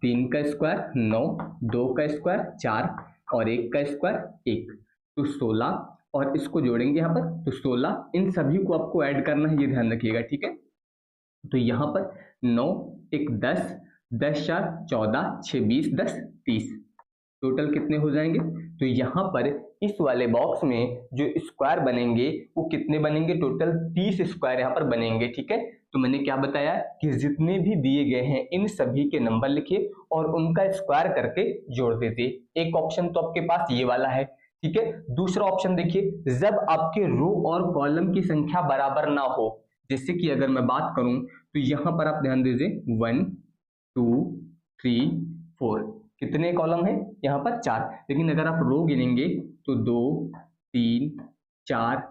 3 का स्क्वायर 9, 2 का स्क्वायर 4 और 1 का स्क्वायर 1, तो 16 और इसको जोड़ेंगे यहाँ पर तो 16, इन सभी को आपको ऐड करना है, ये ध्यान रखिएगा। ठीक है, तो यहाँ पर 9 1 10, 10 4 14, 6 20, 10 30, टोटल कितने हो जाएंगे। तो यहाँ पर इस वाले बॉक्स में जो स्क्वायर बनेंगे वो कितने बनेंगे, टोटल 30 स्क्वायर यहाँ पर बनेंगे। ठीक है, तो मैंने क्या बताया कि जितने भी दिए गए हैं इन सभी के नंबर लिखिए और उनका स्क्वायर करके जोड़ दीजिए। एक ऑप्शन तो आपके पास ये वाला है। ठीक है, दूसरा ऑप्शन देखिए, जब आपके रो और कॉलम की संख्या बराबर ना हो, जैसे कि अगर मैं बात करूं तो यहाँ पर आप ध्यान दीजिए 1 2 3 4, कितने कॉलम है यहाँ पर 4, लेकिन अगर आप रो गिनेंगे तो 2 3 4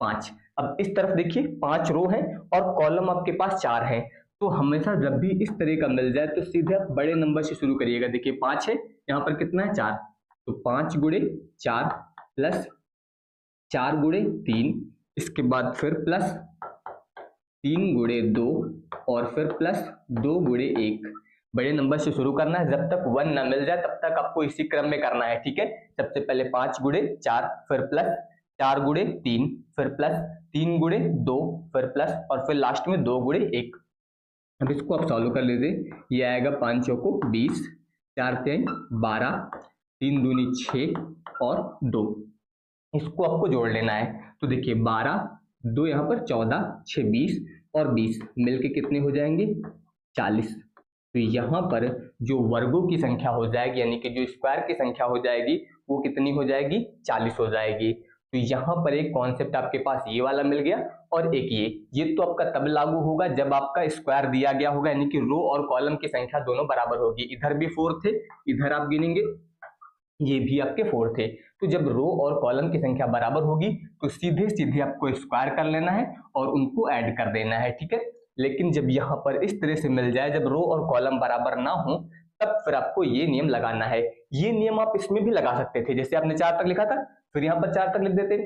5। अब इस तरफ देखिए 5 रो है और कॉलम आपके पास 4 है, तो हमेशा जब भी इस तरह का मिल जाए तो सीधे आप बड़े नंबर से शुरू करिएगा। देखिए 5 है, यहाँ पर कितना है 4, तो 5 गुणे 4 प्लस 4 गुणे 3, इसके बाद फिर प्लस 3 गुणे 2 और फिर प्लस 2 गुणे 1। बड़े नंबर से शुरू करना है, जब तक 1 ना मिल जाए तब तक आपको इसी क्रम में करना है। ठीक है, सबसे पहले 5 गुणे 4, फिर प्लस 4 गुणे 3, फिर प्लस 3 गुणे 2, फिर प्लस और फिर लास्ट में 2 गुणे 1। अब इसको आप सॉल्व कर लीजिए, ये आएगा 5 चौको 20, 4 3 12, 3 दूनी 6 और 2, इसको आपको जोड़ लेना है। तो देखिए 12 2 यहाँ पर 14 6 20 और 20 मिलके कितने हो जाएंगे 40। तो यहाँ पर जो वर्गों की संख्या हो जाएगी यानी कि जो स्क्वायर की संख्या हो जाएगी वो कितनी हो जाएगी 40 हो जाएगी। तो यहाँ पर एक कॉन्सेप्ट आपके पास ये वाला मिल गया और एक ये तो आपका तब लागू होगा जब आपका स्क्वायर दिया गया होगा, यानी कि रो और कॉलम की संख्या दोनों बराबर होगी। इधर भी 4 थे, इधर आप गिनेंगे ये भी आपके 4 थे, तो जब रो और कॉलम की संख्या बराबर होगी तो सीधे सीधे आपको स्क्वायर कर लेना है और उनको ऐड कर देना है। ठीक है, लेकिन जब यहाँ पर इस तरह से मिल जाए जब रो और कॉलम बराबर ना हो तब फिर आपको ये नियम लगाना है। ये नियम आप इसमें भी लगा सकते थे, जैसे आपने 4 तक लिखा था फिर यहाँ पर 4 तक लिख देते।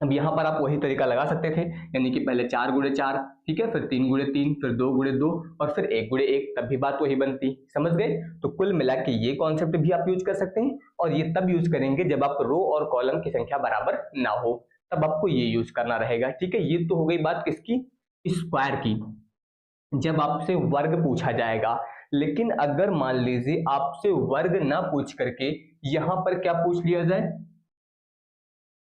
अब यहाँ पर आप वही तरीका लगा सकते थे, यानी कि पहले 4 गुणे 4, ठीक है, फिर 3 गुणे 3, फिर 2 गुणे 2 और फिर 1 गुणे 1, तब भी बात वही बनती। समझ गए? तो कुल मिला के ये कॉन्सेप्ट भी आप यूज कर सकते हैं और ये तब यूज करेंगे जब आप रो और कॉलम की संख्या बराबर ना हो, तब आपको ये यूज करना रहेगा। ठीक है, ये तो हो गई बात किसकी, स्क्वायर की, जब आपसे वर्ग पूछा जाएगा। लेकिन अगर मान लीजिए आपसे वर्ग ना पूछ करके यहां पर क्या पूछ लिया जाए,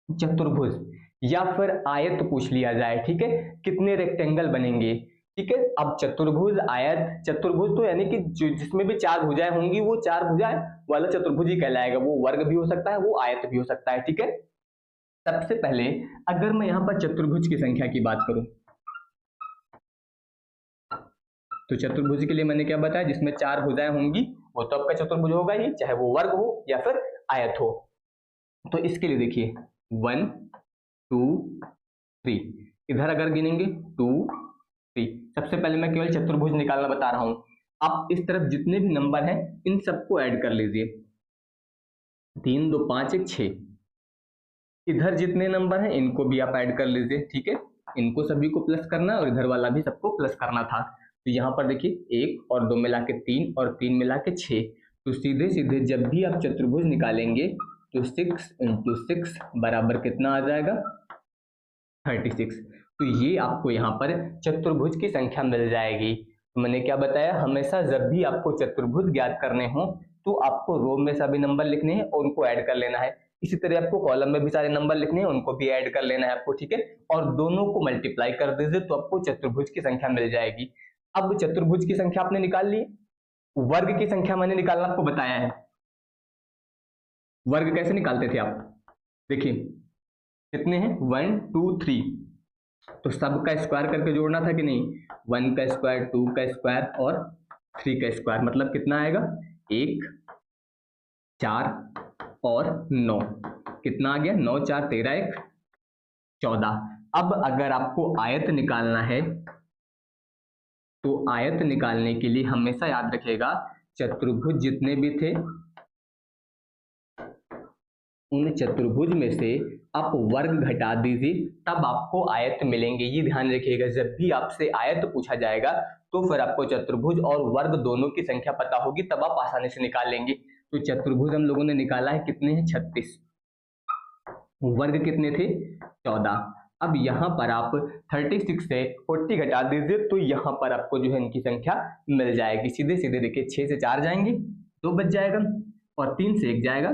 चतुर्भुज या फिर आयत पूछ लिया जाए, ठीक है, कितने रेक्टेंगल बनेंगे। ठीक है, अब चतुर्भुज आयत, चतुर्भुज तो यानी कि जिसमें भी 4 भुजाएं होंगी वो 4 भुजाएं वाला चतुर्भुज ही कहलाएगा, वो वर्ग भी हो सकता है वो आयत भी हो सकता है। ठीक है, सबसे पहले अगर मैं यहाँ पर चतुर्भुज की संख्या की बात करूं तो चतुर्भुज के लिए मैंने क्या बताया, जिसमें 4 भुजाएं होंगी वो तो आपका चतुर्भुज होगा ही, चाहे वो वर्ग हो या फिर आयत हो। तो इसके लिए देखिए 1 2 3, इधर अगर गिनेंगे 2 3, सबसे पहले मैं केवल चतुर्भुज निकालना बता रहा हूं। आप इस तरफ जितने भी नंबर हैं इन सबको ऐड कर लीजिए, 3 2 5 1 6, इधर जितने नंबर हैं इनको भी आप ऐड कर लीजिए। ठीक है, इनको सभी को प्लस करना और इधर वाला भी सबको प्लस करना था। तो यहाँ पर देखिए 1 और 2 मिला के 3 और 3 मिला के 6, तो सीधे सीधे जब भी आप चतुर्भुज निकालेंगे तो 6 इंटू 6 बराबर कितना आ जाएगा 36। तो ये आपको यहाँ पर चतुर्भुज की संख्या मिल जाएगी। तो मैंने क्या बताया, हमेशा जब भी आपको चतुर्भुज ज्ञात करने हो तो आपको रो में सभी नंबर लिखने हैं और उनको ऐड कर लेना है। इसी तरह आपको कॉलम में भी सारे नंबर लिखने हैं, उनको भी ऐड कर लेना है आपको। ठीक है, और दोनों को मल्टीप्लाई कर दीजिए तो आपको चतुर्भुज की संख्या मिल जाएगी। अब चतुर्भुज की संख्या आपने निकाल ली, वर्ग की संख्या मैंने निकालना आपको बताया है। वर्ग कैसे निकालते थे आप, देखिए कितने हैं 1 2 3, तो सब का स्क्वायर करके जोड़ना था कि नहीं, 1 का स्क्वायर, 2 का स्क्वायर और 3 का स्क्वायर, मतलब कितना आएगा 1, 4 और 9, कितना आ गया 9 4 13 1 14। अब अगर आपको आयत निकालना है तो आयत निकालने के लिए हमेशा याद रखिएगा चतुर्भुज जितने भी थे उन चतुर्भुज में से आप वर्ग घटा दीजिए, तब आपको आयत मिलेंगे। ये ध्यान रखिएगा, जब भी आपसे आयत पूछा जाएगा तो फिर आपको चतुर्भुज और वर्ग दोनों की संख्या पता होगी, तब आप आसानी से निकाल लेंगे। तो चतुर्भुज हम लोगों ने निकाला है, कितने हैं 36, वर्ग कितने थे 14। अब यहाँ पर आप 36 से 40 घटा दीजिए तो यहाँ पर आपको जो है इनकी संख्या मिल जाएगी। सीधे सीधे देखिए, 6 से 4 जाएंगे 2 बच जाएगा, और 3 से 1 जाएगा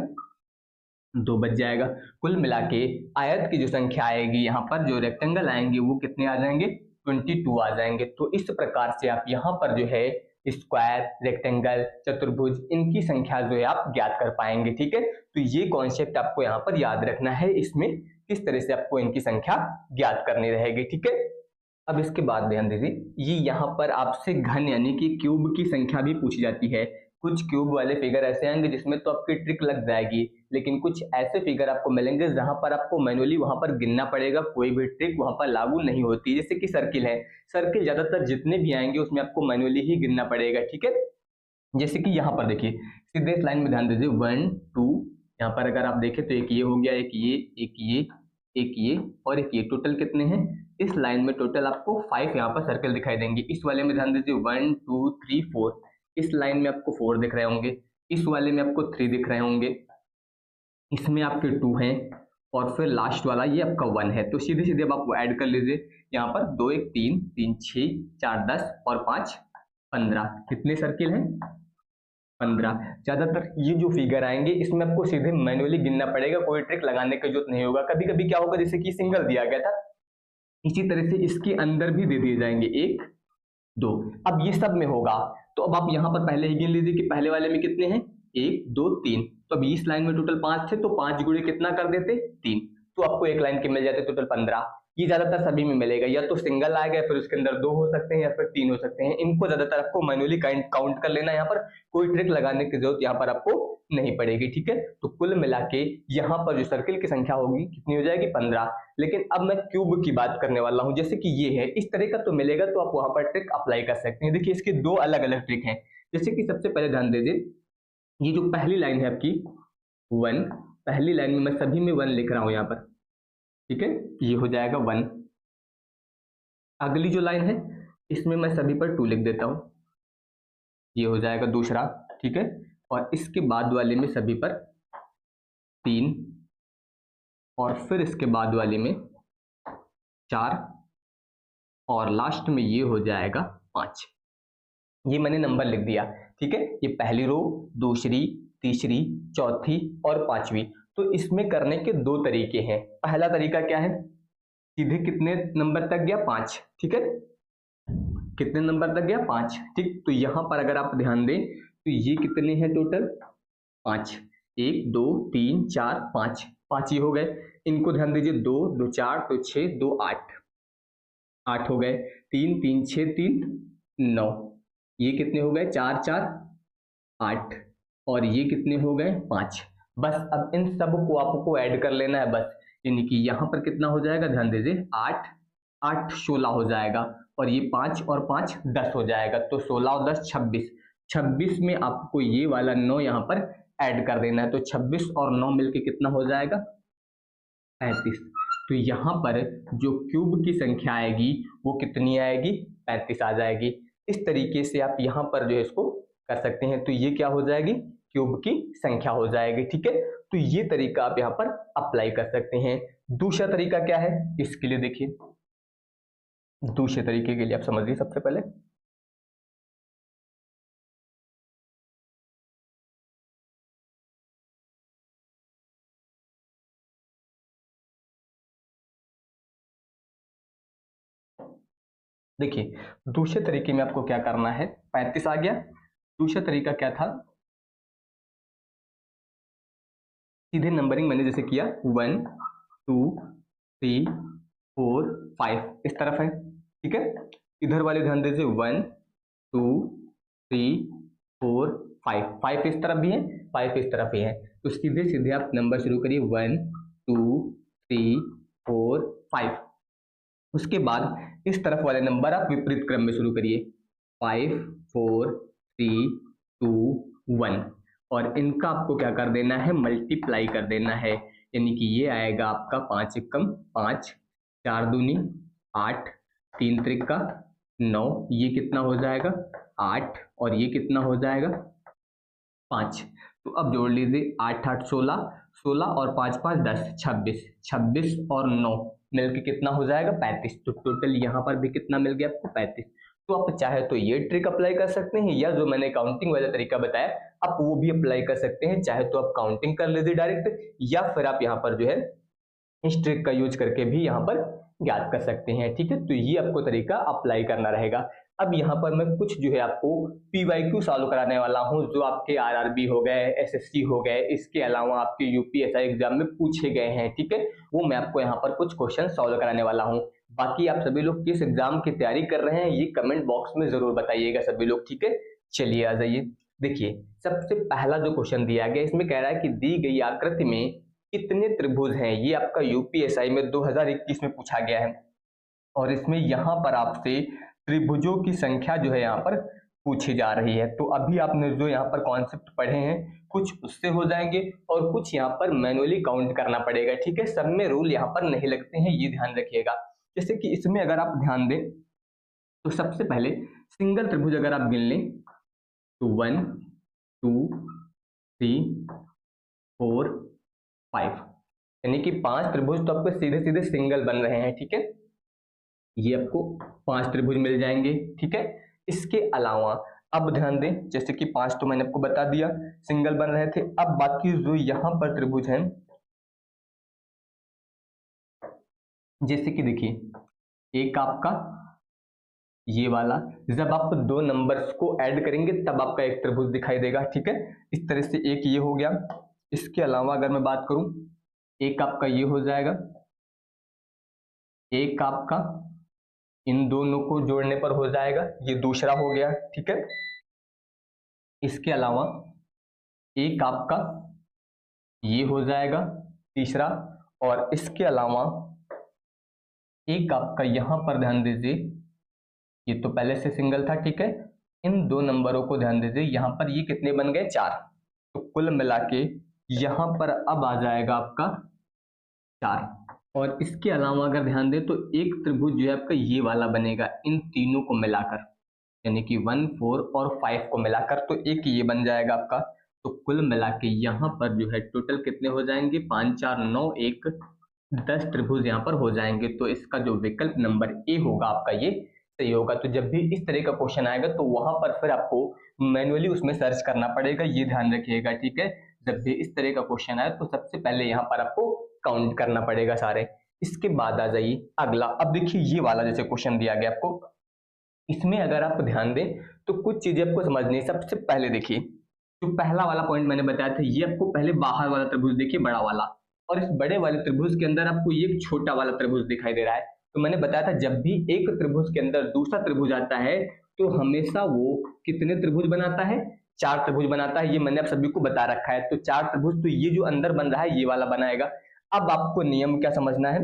2 बच जाएगा। कुल मिला के आयत की जो संख्या आएगी यहाँ पर, जो रेक्टेंगल आएंगे वो कितने आ जाएंगे 22 आ जाएंगे। तो इस प्रकार से आप यहाँ पर जो है स्क्वायर, रेक्टेंगल, चतुर्भुज, इनकी संख्या जो है आप ज्ञात कर पाएंगे। ठीक है, तो ये कॉन्सेप्ट आपको यहाँ पर याद रखना है, इसमें किस तरह से आपको इनकी संख्या ज्ञात करनी रहेगी। ठीक है, अब इसके बाद ध्यान दीजिए, ये यहाँ पर आपसे घन यानी कि क्यूब की संख्या भी पूछी जाती है। कुछ क्यूब वाले फिगर ऐसे आएंगे जिसमें तो आपकी ट्रिक लग जाएगी, लेकिन कुछ ऐसे फिगर आपको मिलेंगे जहां पर आपको मैनुअली वहां पर गिनना पड़ेगा, कोई भी ट्रिक वहां पर लागू नहीं होती। जैसे कि सर्किल है, सर्किल ज्यादातर जितने भी आएंगे उसमें आपको मैनुअली ही गिनना पड़ेगा। ठीक है, जैसे कि यहाँ पर देखिए, सीधे इस लाइन में ध्यान दीजिए 1 2, यहाँ पर अगर आप देखें तो एक ये हो गया, एक ये, एक ये, एक ये और एक ये, टोटल कितने हैं इस लाइन में, टोटल आपको 5 यहाँ पर सर्कल दिखाई देंगे। इस वाले में ध्यान दीजिए 1 2 3 4, इस लाइन में आपको 4 दिख रहे होंगे, इस वाले में आपको 3 दिख रहे होंगे, इसमें आपके 2 हैं, और फिर लास्ट वाला ये आपका 1 है। तो सीधे सीधे अब आप ऐड कर लीजिए, यहाँ पर 2 1 3 3 6 4 10 और 5 15, कितने सर्किल हैं 15। ज्यादातर ये जो फिगर आएंगे इसमें आपको सीधे मैनुअली गिनना पड़ेगा, कोई ट्रिक लगाने की जरूरत नहीं होगा। कभी कभी क्या होगा, जैसे कि सिंगल दिया गया था, इसी तरह से इसके अंदर भी दे दिए जाएंगे 1 2, अब ये सब में होगा तो अब आप यहाँ पर पहले ही गिन लीजिए कि पहले वाले में कितने हैं 1 2 3, तो अब इस लाइन में टोटल 5 थे तो 5 गुणे कितना कर देते 3, तो आपको एक लाइन के मिल जाते टोटल 15। ये ज्यादातर सभी में मिलेगा, या तो सिंगल आएगा, फिर उसके अंदर 2 हो सकते हैं या फिर 3 हो सकते हैं। इनको ज्यादातर आपको मैनुअली काउंट कर लेना है, यहाँ पर कोई ट्रिक लगाने की जरूरत यहाँ पर आपको नहीं पड़ेगी। ठीक है, तो कुल मिला के यहाँ पर जो सर्किल की संख्या होगी कितनी हो जाएगी 15। लेकिन अब मैं क्यूब की बात करने वाला हूँ, जैसे कि ये है इस तरह का तो मिलेगा, तो आप वहां पर ट्रिक अप्लाई कर सकते हैं। देखिए इसके 2 अलग अलग ट्रिक हैं। जैसे कि सबसे पहले ध्यान दीजिए, ये जो पहली लाइन है आपकी 1, पहली लाइन में मैं सभी में 1 लिख रहा हूं यहाँ पर, ठीक है, ये हो जाएगा 1। अगली जो लाइन है इसमें मैं सभी पर 2 लिख देता हूं, ये हो जाएगा दूसरा। ठीक है, और इसके बाद वाले में सभी पर 3, और फिर इसके बाद वाले में 4, और लास्ट में ये हो जाएगा 5। ये मैंने नंबर लिख दिया। ठीक है, ये पहली रो, दूसरी, तीसरी, चौथी और 5वीं। तो इसमें करने के 2 तरीके हैं। पहला तरीका क्या है, सीधे कितने नंबर तक गया 5, ठीक है, कितने नंबर तक गया 5। ठीक, तो यहां पर अगर आप ध्यान दें तो ये कितने हैं टोटल 5, 1 2 3 4 5, 5 ये हो गए। इनको ध्यान दीजिए, 2 2 4 2 6 2 8, 8 हो गए, 3 3 6 3 9, ये कितने हो गए 4 4 8, और ये कितने हो गए 5। बस अब इन सब को आपको ऐड कर लेना है बस, यानी कि यहाँ पर कितना हो जाएगा, ध्यान दीजिए 8 8 16 हो जाएगा, और ये 5 और 5 10 हो जाएगा। तो 16 और 10 26, 26 में आपको ये वाला 9 यहाँ पर ऐड कर देना है। तो 26 और 9 मिलके कितना हो जाएगा 35। तो यहाँ पर जो क्यूब की संख्या आएगी वो कितनी आएगी 35 आ जाएगी। इस तरीके से आप यहाँ पर जो है इसको कर सकते हैं। तो ये क्या हो जाएगी, क्यूब की संख्या हो जाएगी। ठीक है, तो ये तरीका आप यहाँ पर अप्लाई कर सकते हैं। दूसरा तरीका क्या है, इसके लिए देखिए, दूसरे तरीके के लिए आप समझिए। सबसे पहले देखिए, दूसरे तरीके में आपको क्या करना है, 35 आ गया। दूसरा तरीका क्या था, सीधे नंबरिंग मैंने जैसे किया 1 2 3 4 5 इस तरफ है, ठीक है। इधर वाले ध्यान दीजिए 1 2 3 4 5, 5 इस तरफ भी है, 5 इस तरफ भी है। तो सीधे सीधे आप नंबर शुरू करिए 1 2 3 4 5। उसके बाद इस तरफ वाले नंबर आप विपरीत क्रम में शुरू करिए 5 4 3 2 1, और इनका आपको क्या कर देना है, मल्टीप्लाई कर देना है। यानी कि ये आएगा आपका 5 एकम 5, 4 दूनी 8, 3 त्रिका 9, ये कितना हो जाएगा 8, और ये कितना हो जाएगा 5। तो अब जोड़ लीजिए 8 8 16, 16 और 5 5 10, 26, 26 और 9 मिलके कितना हो जाएगा 35। तो टोटल यहाँ पर भी कितना मिल गया आपको 35। तो आप चाहे तो ये ट्रिक अप्लाई कर सकते हैं, या जो मैंने काउंटिंग वाला तरीका बताया आप वो भी अप्लाई कर सकते हैं। चाहे तो आप काउंटिंग कर लीजिए डायरेक्ट, या फिर आप यहाँ पर जो है इस ट्रिक का यूज करके भी यहाँ पर ज्ञात कर सकते हैं, ठीक है। तो ये आपको तरीका अप्लाई करना रहेगा। अब यहाँ पर मैं कुछ जो है आपको PYQ सॉल्व कराने वाला हूँ, जो आपके RRB हो गए, SSC हो गए, इसके अलावा आपके UPSI एग्जाम में पूछे गए हैं, ठीक है। वो मैं आपको यहाँ पर कुछ क्वेश्चन सॉल्व कराने वाला हूँ। बाकी आप सभी लोग किस एग्जाम की तैयारी कर रहे हैं ये कमेंट बॉक्स में जरूर बताइएगा सभी लोग, ठीक है। चलिए आ जाइए, देखिए सबसे पहला जो क्वेश्चन दिया गया इसमें कह रहा है कि दी गई आकृति में कितने त्रिभुज हैं। ये आपका UPSI में 2021 में पूछा गया है, और इसमें यहाँ पर आपसे त्रिभुजों की संख्या जो है यहाँ पर पूछी जा रही है। तो अभी आपने जो यहाँ पर कॉन्सेप्ट पढ़े हैं कुछ उससे हो जाएंगे, और कुछ यहाँ पर मैनुअली काउंट करना पड़ेगा, ठीक है। सब में रूल यहाँ पर नहीं लगते हैं, ये ध्यान रखिएगा। जैसे कि इसमें अगर आप ध्यान दें तो सबसे पहले सिंगल त्रिभुज अगर आप गिन लें तो 1 2 3 4 5, यानी कि 5 त्रिभुज तो आपको सीधे सीधे सिंगल बन रहे हैं, ठीक है। ये आपको 5 त्रिभुज मिल जाएंगे, ठीक है। इसके अलावा अब ध्यान दें, जैसे कि 5 तो मैंने आपको बता दिया सिंगल बन रहे थे। अब बाकी जो यहाँ पर त्रिभुज हैं, जैसे कि देखिए एक आपका ये वाला, जब आप दो नंबर्स को ऐड करेंगे तब आपका एक त्रिभुज दिखाई देगा, ठीक है। इस तरह से एक ये हो गया। इसके अलावा अगर मैं बात करूं, एक आपका ये हो जाएगा, एक आपका इन दोनों को जोड़ने पर हो जाएगा, ये दूसरा हो गया, ठीक है। इसके अलावा एक आपका ये हो जाएगा तीसरा, और इसके अलावा एक आपका यहां पर ध्यान दीजिए, ये तो पहले से सिंगल था, ठीक है। इन दो नंबरों को ध्यान दीजिए, यहां पर ये कितने बन गए 4। तो कुल मिला के यहां पर अब आ जाएगा आपका 4। और इसके अलावा अगर ध्यान दें तो एक त्रिभुज जो है आपका ये वाला बनेगा, इन तीनों को मिलाकर, यानी कि 1 4 और 5 को मिलाकर, तो एक ये बन जाएगा आपका। तो कुल मिला के यहाँ पर जो है टोटल कितने हो जाएंगे 5 4 9 1 10 त्रिभुज यहाँ पर हो जाएंगे। तो इसका जो विकल्प नंबर ए होगा आपका ये सही होगा। तो जब भी इस तरह का क्वेश्चन आएगा तो वहां पर फिर आपको मैनुअली उसमें सर्च करना पड़ेगा, ये ध्यान रखिएगा, ठीक है। जब भी इस तरह का क्वेश्चन आए तो सबसे पहले यहाँ पर आपको काउंट करना पड़ेगा सारे। इसके बाद आ जाइए अगला। अब देखिए ये वाला जैसे क्वेश्चन दिया गया आपको, इसमें अगर आप ध्यान दें तो कुछ चीजें आपको समझनी। सबसे पहले देखिए जो पहला वाला पॉइंट मैंने बताया था, ये आपको पहले बाहर वाला त्रिभुज देखिए बड़ा वाला, और इस बड़े वाले त्रिभुज के अंदर आपको ये एक छोटा वाला त्रिभुज दिखाई दे रहा है। तो मैंने बताया था जब भी एक त्रिभुज के अंदर दूसरा त्रिभुज आता है तो हमेशा वो कितने त्रिभुज बनाता है, 4 त्रिभुज बनाता है। ये मैंने आप सभी को बता रखा है। तो 4 त्रिभुज, तो ये जो अंदर बन रहा है ये वाला बनाएगा। अब आपको नियम क्या समझना है,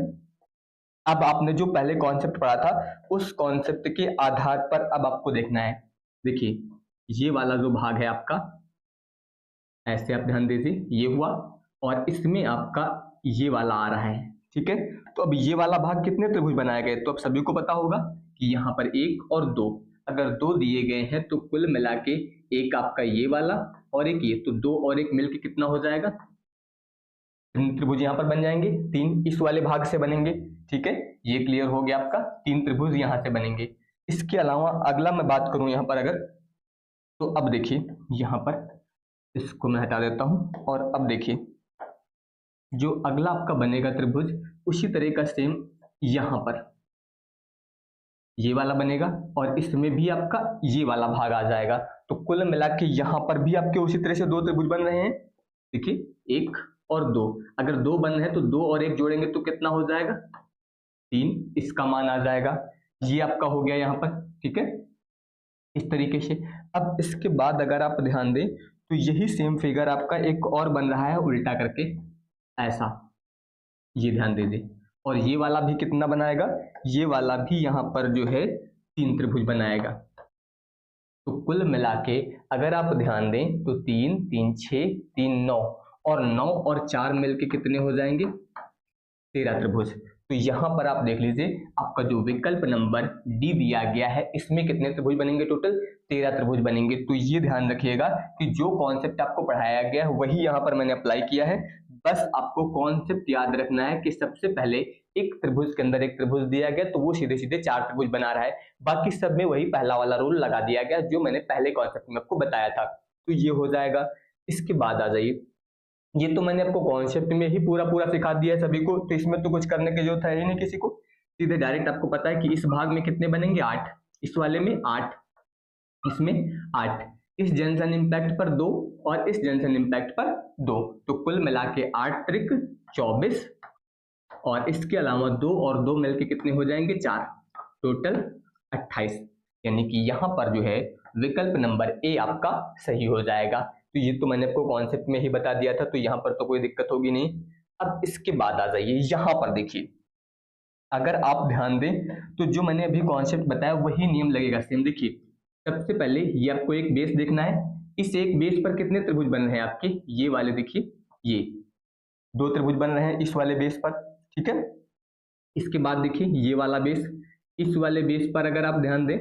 अब आपने जो पहले कॉन्सेप्ट पढ़ा था उस कॉन्सेप्ट के आधार पर अब आपको देखना है। देखिए ये वाला जो भाग है आपका, ऐसे आप ध्यान दीजिए, ये हुआ, और इसमें आपका ये वाला आ रहा है, ठीक है। तो अब ये वाला भाग कितने त्रिभुज बनाए गए, तो अब सभी को पता होगा कि यहाँ पर 1 और 2, अगर 2 दिए गए हैं तो कुल मिला के एक आपका ये वाला और एक ये, तो 2 और 1 मिलके कितना हो जाएगा, 3 त्रिभुज यहाँ पर बन जाएंगे। 3 इस वाले भाग से बनेंगे, ठीक है। ये क्लियर हो गया आपका, 3 त्रिभुज यहाँ से बनेंगे। इसके अलावा अगला मैं बात करूं यहाँ पर अगर, तो अब देखिए यहाँ पर इसको मैं हटा देता हूं, और अब देखिए जो अगला आपका बनेगा त्रिभुज उसी तरह का सेम यहाँ पर ये वाला बनेगा, और इसमें भी आपका ये वाला भाग आ जाएगा। तो कुल मिला के यहाँ पर भी आपके उसी तरह से 2 त्रिभुज बन रहे हैं। देखिए 1 और 2, अगर 2 बन रहे हैं तो 2 और 1 जोड़ेंगे तो कितना हो जाएगा 3, इसका मान आ जाएगा, ये आपका हो गया यहाँ पर, ठीक है, इस तरीके से। अब इसके बाद अगर आप ध्यान दें तो यही सेम फिगर आपका एक और बन रहा है उल्टा करके, ऐसा, ये ध्यान दे दें। और ये वाला भी कितना बनाएगा, ये वाला भी यहाँ पर जो है 3 त्रिभुज बनाएगा। तो कुल मिला के अगर आप ध्यान दें तो 3 3 6 3 9, और 9 और 4 मिलके कितने हो जाएंगे, 13 त्रिभुज। तो यहाँ पर आप देख लीजिए आपका जो विकल्प नंबर डी दिया गया है इसमें कितने त्रिभुज बनेंगे, टोटल 13 त्रिभुज बनेंगे। तो ये ध्यान रखिएगा कि जो कॉन्सेप्ट आपको पढ़ाया गया है वही यहाँ पर मैंने अप्लाई किया है। बस आपको कॉन्सेप्ट याद रखना है कि सबसे पहले एक त्रिभुज के अंदर एक त्रिभुज दिया गया तो वो सीधे सीधे 4 त्रिभुज बना रहा है, बाकी सब में वही पहला वाला रूल लगा दिया गया जो मैंने पहले कॉन्सेप्ट में आपको बताया था। तो ये हो जाएगा। इसके बाद आ जाइए, ये तो मैंने आपको कॉन्सेप्ट में ही पूरा पूरा सिखा दिया है सभी को, तो इसमें तो कुछ करने की जरूरत है ही नहीं किसी को। सीधे डायरेक्ट आपको पता है कि इस भाग में कितने बनेंगे, 8, इस वाले में 8, इसमें 8, इस जंक्शन इंपैक्ट पर 2 और इस जंक्शन इंपैक्ट पर 2, तो कुल मिला के 8 त्रिक 24, और इसके अलावा 2 और 2 मिलके कितने हो जाएंगे, 4, टोटल 28। यानी कि यहाँ पर जो है विकल्प नंबर ए आपका सही हो जाएगा। तो ये तो मैंने आपको कॉन्सेप्ट में ही बता दिया था, तो यहाँ पर तो कोई दिक्कत होगी नहीं। अब इसके बाद आ जाइए, यहाँ पर देखिए, अगर आप ध्यान दें तो जो मैंने अभी कॉन्सेप्ट बताया वही नियम लगेगा सेम। देखिए सबसे पहले ये आपको एक बेस देखना है, इस एक बेस पर कितने त्रिभुज बन रहे हैं आपके, ये वाले देखिए, ये 2 त्रिभुज बन रहे हैं इस वाले बेस पर, ठीक है। इसके बाद देखिए ये वाला बेस, इस वाले बेस पर अगर आप ध्यान दें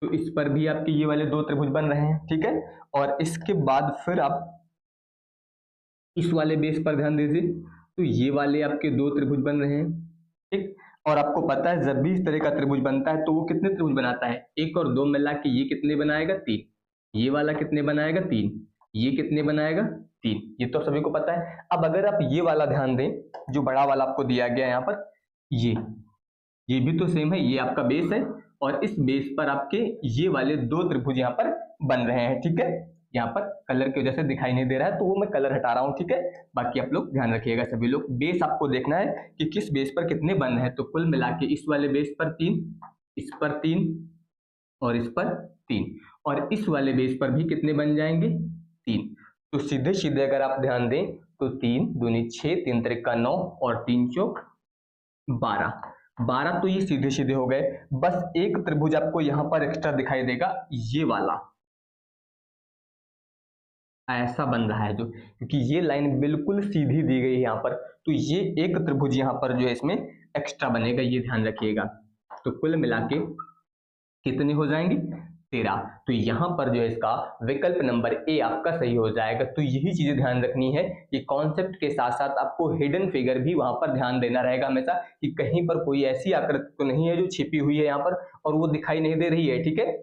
तो इस पर भी आपके ये वाले 2 त्रिभुज बन रहे हैं, ठीक है। और इसके बाद फिर आप इस वाले बेस पर ध्यान दीजिए तो ये वाले आपके 2 त्रिभुज बन रहे हैं, ठीक। और आपको पता है जब भी इस तरह का त्रिभुज बनता है तो वो कितने त्रिभुज बनाता है, 1 और 2 मिला के ये कितने बनाएगा, 3, ये वाला कितने बनाएगा, 3, ये कितने बनाएगा, 3, ये तो सभी को पता है। अब अगर आप ये वाला ध्यान दें जो बड़ा वाला आपको दिया गया है यहाँ पर, ये भी तो सेम है, ये आपका बेस है और इस बेस पर आपके ये वाले 2 त्रिभुज यहाँ पर बन रहे हैं, ठीक है। यहाँ पर कलर की वजह से दिखाई नहीं दे रहा है तो वो मैं कलर हटा रहा हूँ, ठीक है। बाकी आप लोग ध्यान रखिएगा, सभी लोग बेस आपको देखना है कि किस बेस पर कितने बन रहे हैं। तो कुल मिला के इस वाले बेस पर 3, इस पर 3 और इस पर 3, और इस वाले बेस पर भी कितने बन जाएंगे, 3। तो सीधे सीधे अगर आप ध्यान दें तो 3 दूनी 6, 3 त्रिका 9 और 3 चौक 12, तो ये सीधे सीधे हो गए। बस एक त्रिभुज आपको यहाँ पर एक्स्ट्रा दिखाई देगा, ये वाला ऐसा बन रहा है जो, क्योंकि ये लाइन बिल्कुल सीधी दी गई है यहाँ पर, तो ये एक त्रिभुज यहाँ पर जो है इसमें एक्स्ट्रा बनेगा, ये ध्यान रखिएगा। तो कुल मिला के कितने हो जाएंगे, 13। तो यहाँ पर जो है इसका विकल्प नंबर ए आपका सही हो जाएगा। तो यही चीजें ध्यान रखनी है कि कॉन्सेप्ट के साथ साथ आपको हिडन फिगर भी वहां पर ध्यान देना रहेगा हमेशा, कि कहीं पर कोई ऐसी आकृति तो नहीं है जो छिपी हुई है यहाँ पर और वो दिखाई नहीं दे रही है, ठीक है।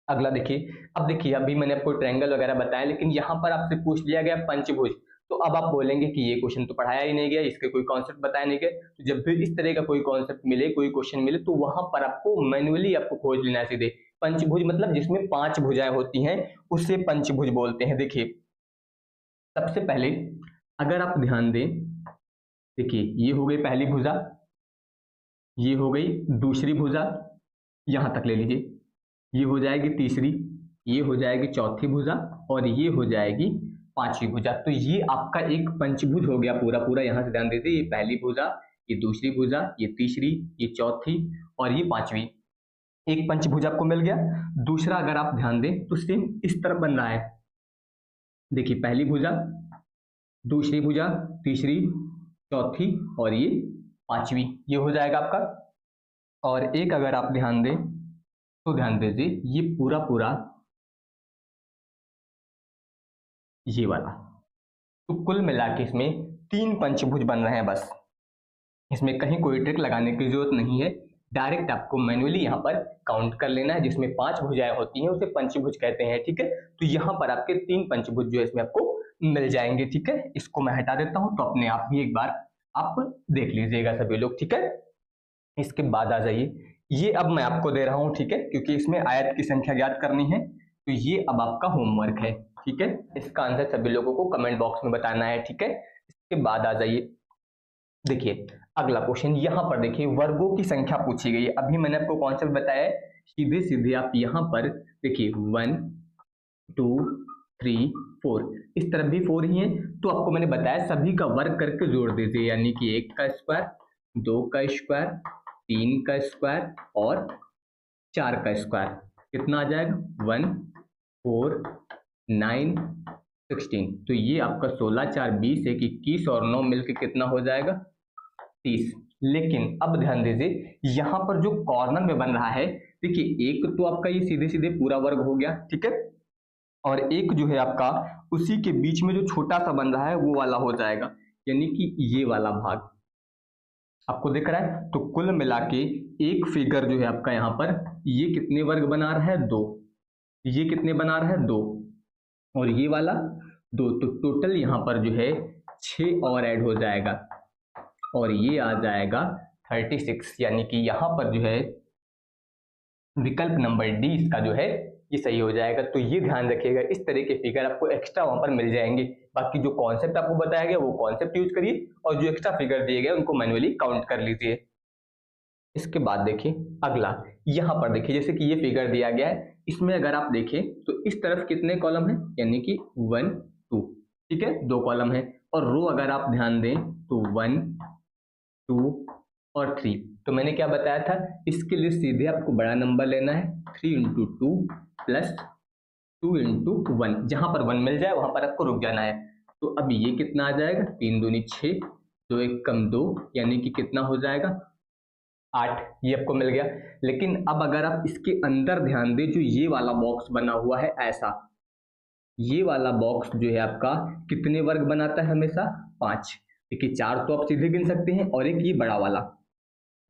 अगला देखिए, अब देखिए अभी मैंने आपको ट्रायंगल वगैरह बताया, लेकिन यहाँ पर आपसे पूछ लिया गया पंचभुज, तो अब आप बोलेंगे कि ये क्वेश्चन तो पढ़ाया ही नहीं गया, इसके कोई कॉन्सेप्ट बताया नहीं गया। तो जब भी इस तरह का कोई कॉन्सेप्ट मिले, कोई क्वेश्चन मिले, तो वहां पर आपको मैन्युअली आपको खोज लेना है सीधे। पंचभुज मतलब जिसमें 5 भुजाएं होती हैं उसे पंचभुज बोलते हैं। देखिए सबसे पहले अगर आप ध्यान दें, देखिए ये हो गई पहली भुजा, ये हो गई दूसरी भुजा, यहां तक ले लीजिए, ये हो जाएगी तीसरी, ये हो जाएगी चौथी भुजा और ये हो जाएगी 5वीं भुजा। तो ये आपका एक पंचभुज हो गया पूरा पूरा। यहां से ध्यान देते, ये पहली भुजा, ये दूसरी भुजा, ये तीसरी, ये चौथी और ये 5वीं, एक पंचभुज आपको मिल गया। दूसरा अगर आप ध्यान दें तो सेम इस तरफ बन रहा है, देखिए पहली भुजा, दूसरी भुजा, तीसरी, चौथी और ये 5वीं, ये हो जाएगा आपका। और एक अगर आप ध्यान दें तो ध्यान दीजिए, ये पूरा पूरा ये वाला, तो कुल मिला के इसमें 3 पंचभुज बन रहे हैं। बस इसमें कहीं कोई ट्रिक लगाने की जरूरत नहीं है, डायरेक्ट आपको मैन्युअली यहाँ पर काउंट कर लेना है। जिसमें 5 भुजाएं होती हैं उसे पंचभुज कहते हैं, ठीक है। तो यहाँ पर आपके 3 पंचभुज जो है इसमें आपको मिल जाएंगे, ठीक है। इसको मैं हटा देता हूँ, तो अपने आप भी एक बार आप देख लीजिएगा सभी लोग, ठीक है। इसके बाद आ जाइए, ये अब मैं आपको दे रहा हूं, ठीक है, क्योंकि इसमें आयत की संख्या ज्ञात करनी है, तो ये अब आपका होमवर्क है, ठीक है। इसका आंसर सभी लोगों को कमेंट बॉक्स में बताना है, ठीक है। इसके बाद आ जाइए, देखिए अगला क्वेश्चन यहाँ पर देखिए वर्गों की संख्या पूछी गई है। अभी मैंने आपको कॉन्सेप्ट बताया है, सीधे सीधे आप यहाँ पर देखिए 1 2 3 4, इस तरफ भी 4 ही है, तो आपको मैंने बताया सभी का वर्ग करके जोड़ दीजिए, यानी कि 1 का स्क्वायर, 2 का स्क्वायर, 3 का स्क्वायर और 4 का स्क्वायर, कितना आ जाएगा 1 4 9 16। तो ये आपका 16 4 20 1 21 और 9 मिलके कितना हो जाएगा 30। लेकिन अब ध्यान दीजिए यहाँ पर जो कॉर्नर में बन रहा है, देखिए एक तो आपका ये सीधे सीधे पूरा वर्ग हो गया, ठीक है, और एक जो है आपका उसी के बीच में जो छोटा सा बन रहा है वो वाला हो जाएगा, यानी कि ये वाला भाग आपको दिख रहा है। तो कुल मिला के एक फिगर जो है आपका यहाँ पर ये कितने वर्ग बना रहा है 2, ये कितने बना रहा है 2 और ये वाला 2, तो टोटल यहाँ पर जो है 6 और ऐड हो जाएगा और ये आ जाएगा 36, यानी कि यहाँ पर जो है विकल्प नंबर डी इसका जो है ये सही हो जाएगा। तो ये ध्यान रखिएगा, इस तरह के फिगर आपको एक्स्ट्रा वहां पर मिल जाएंगे। बाकी जो कॉन्सेप्ट आपको बताया गया वो कॉन्सेप्ट यूज करिए और जो एक्स्ट्रा फिगर दिए गए उनको मैन्युअली काउंट कर लीजिए। इसके बाद देखिए अगला, यहाँ पर देखिए जैसे कि ये फिगर दिया गया है, इसमें अगर आप देखें तो इस तरफ कितने कॉलम है, यानी कि 1 2, ठीक है, 2 कॉलम है, और रो अगर आप ध्यान दें तो 1 2 और 3। तो मैंने क्या बताया था, इसके लिए सीधे आपको बड़ा नंबर लेना है, 3 इंटू 2 प्लस 2 इंटू 1, जहां पर 1 मिल जाए वहां पर आपको रुक जाना है। तो अब ये कितना आ जाएगा, 3 दूनी 6, 2 1 कम 2, यानी कि कितना हो जाएगा 8, ये आपको मिल गया। लेकिन अब अगर आप इसके अंदर ध्यान दें, जो ये वाला बॉक्स बना हुआ है ऐसा, ये वाला बॉक्स जो है आपका कितने वर्ग बनाता है हमेशा 5, देखिए 4 तो आप सीधे गिन सकते हैं और एक ये बड़ा वाला,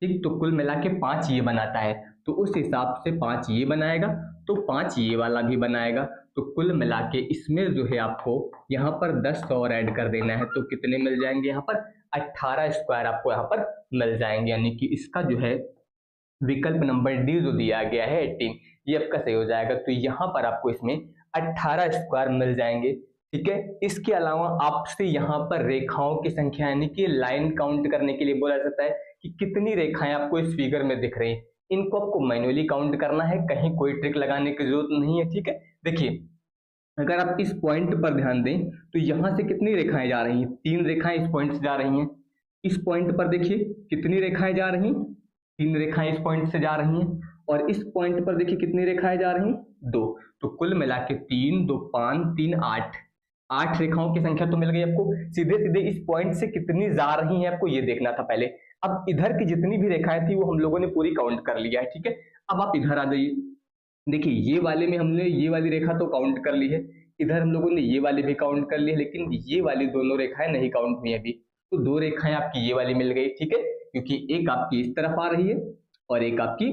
ठीक, तो कुल मिला के 5 ये बनाता है, तो उस हिसाब से 5 ये बनाएगा तो 5 ये वाला भी बनाएगा। तो कुल मिला के इसमें जो है आपको यहाँ पर 10 और ऐड कर देना है, तो कितने मिल जाएंगे यहाँ पर 18 स्क्वायर आपको यहाँ पर मिल जाएंगे, यानी कि इसका जो है विकल्प नंबर डी जो दिया गया है 18, ये आपका सही हो जाएगा। तो यहाँ पर आपको इसमें 18 स्क्वायर मिल जाएंगे, ठीक है। इसके अलावा आपसे यहाँ पर रेखाओं की संख्या यानी कि लाइन काउंट करने के लिए बोला जाता है कि कितनी रेखाएं आपको इस फिगर में दिख रही हैं, इनको आपको मैन्युअली काउंट करना है, कहीं कोई ट्रिक लगाने की जरूरत नहीं है, ठीक है। देखिए अगर आप इस पॉइंट पर ध्यान दें तो यहाँ से कितनी रेखाएं जा रही हैं, 3 रेखाएं इस पॉइंट से जा रही हैं। इस पॉइंट पर देखिए कितनी रेखाएं जा रही हैं, 3 रेखाएं इस पॉइंट से जा रही हैं, और इस पॉइंट पर देखिए कितनी रेखाएं जा रही हैं 2, तो कुल मिला के 3 2 5 3 8 रेखाओं की संख्या तो मिल गई आपको। सीधे सीधे इस पॉइंट से कितनी जा रही हैं आपको ये देखना था पहले। अब इधर की जितनी भी रेखाएं थी वो हम लोगों ने पूरी काउंट कर लिया है, ठीक है। अब आप इधर आ जाइए, देखिए ये वाले में हमने ये वाली रेखा तो काउंट कर ली है, इधर हम लोगों ने ये वाली भी काउंट कर ली है, लेकिन ये वाली दोनों रेखाएं नहीं काउंट हुई अभी। तो 2 रेखाएं आपकी ये वाली मिल गई, ठीक है, क्योंकि एक आपकी इस तरफ आ रही है और एक आपकी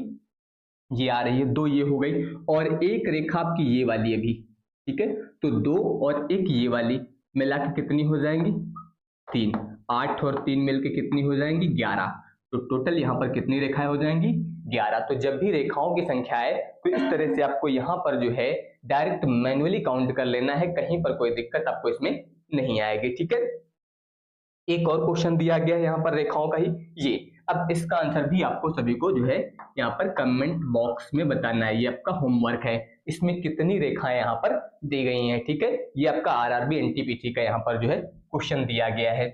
ये आ रही है, 2 ये हो गई, और एक रेखा आपकी ये वाली अभी, ठीक है। तो 2 और 1 ये वाली मिला के कितनी हो जाएंगी 3, 8 और 3 मिलके कितनी हो जाएंगी 11। तो टोटल यहाँ पर कितनी रेखाएं हो जाएंगी 11। तो जब भी रेखाओं की संख्या है तो इस तरह से आपको यहाँ पर जो है डायरेक्ट मैन्युअली काउंट कर लेना है, कहीं पर कोई दिक्कत आपको इसमें नहीं आएगी, ठीक है। एक और क्वेश्चन दिया गया है यहाँ पर रेखाओं का ही ये, अब इसका आंसर भी आपको सभी को जो है यहाँ पर कमेंट बॉक्स में बताना है, ये आपका होमवर्क है। इसमें कितनी रेखाएं यहाँ पर दी गई हैं, ठीक है, ये आपका आरआरबी एनटीपीसी का यहाँ पर जो है क्वेश्चन दिया गया है।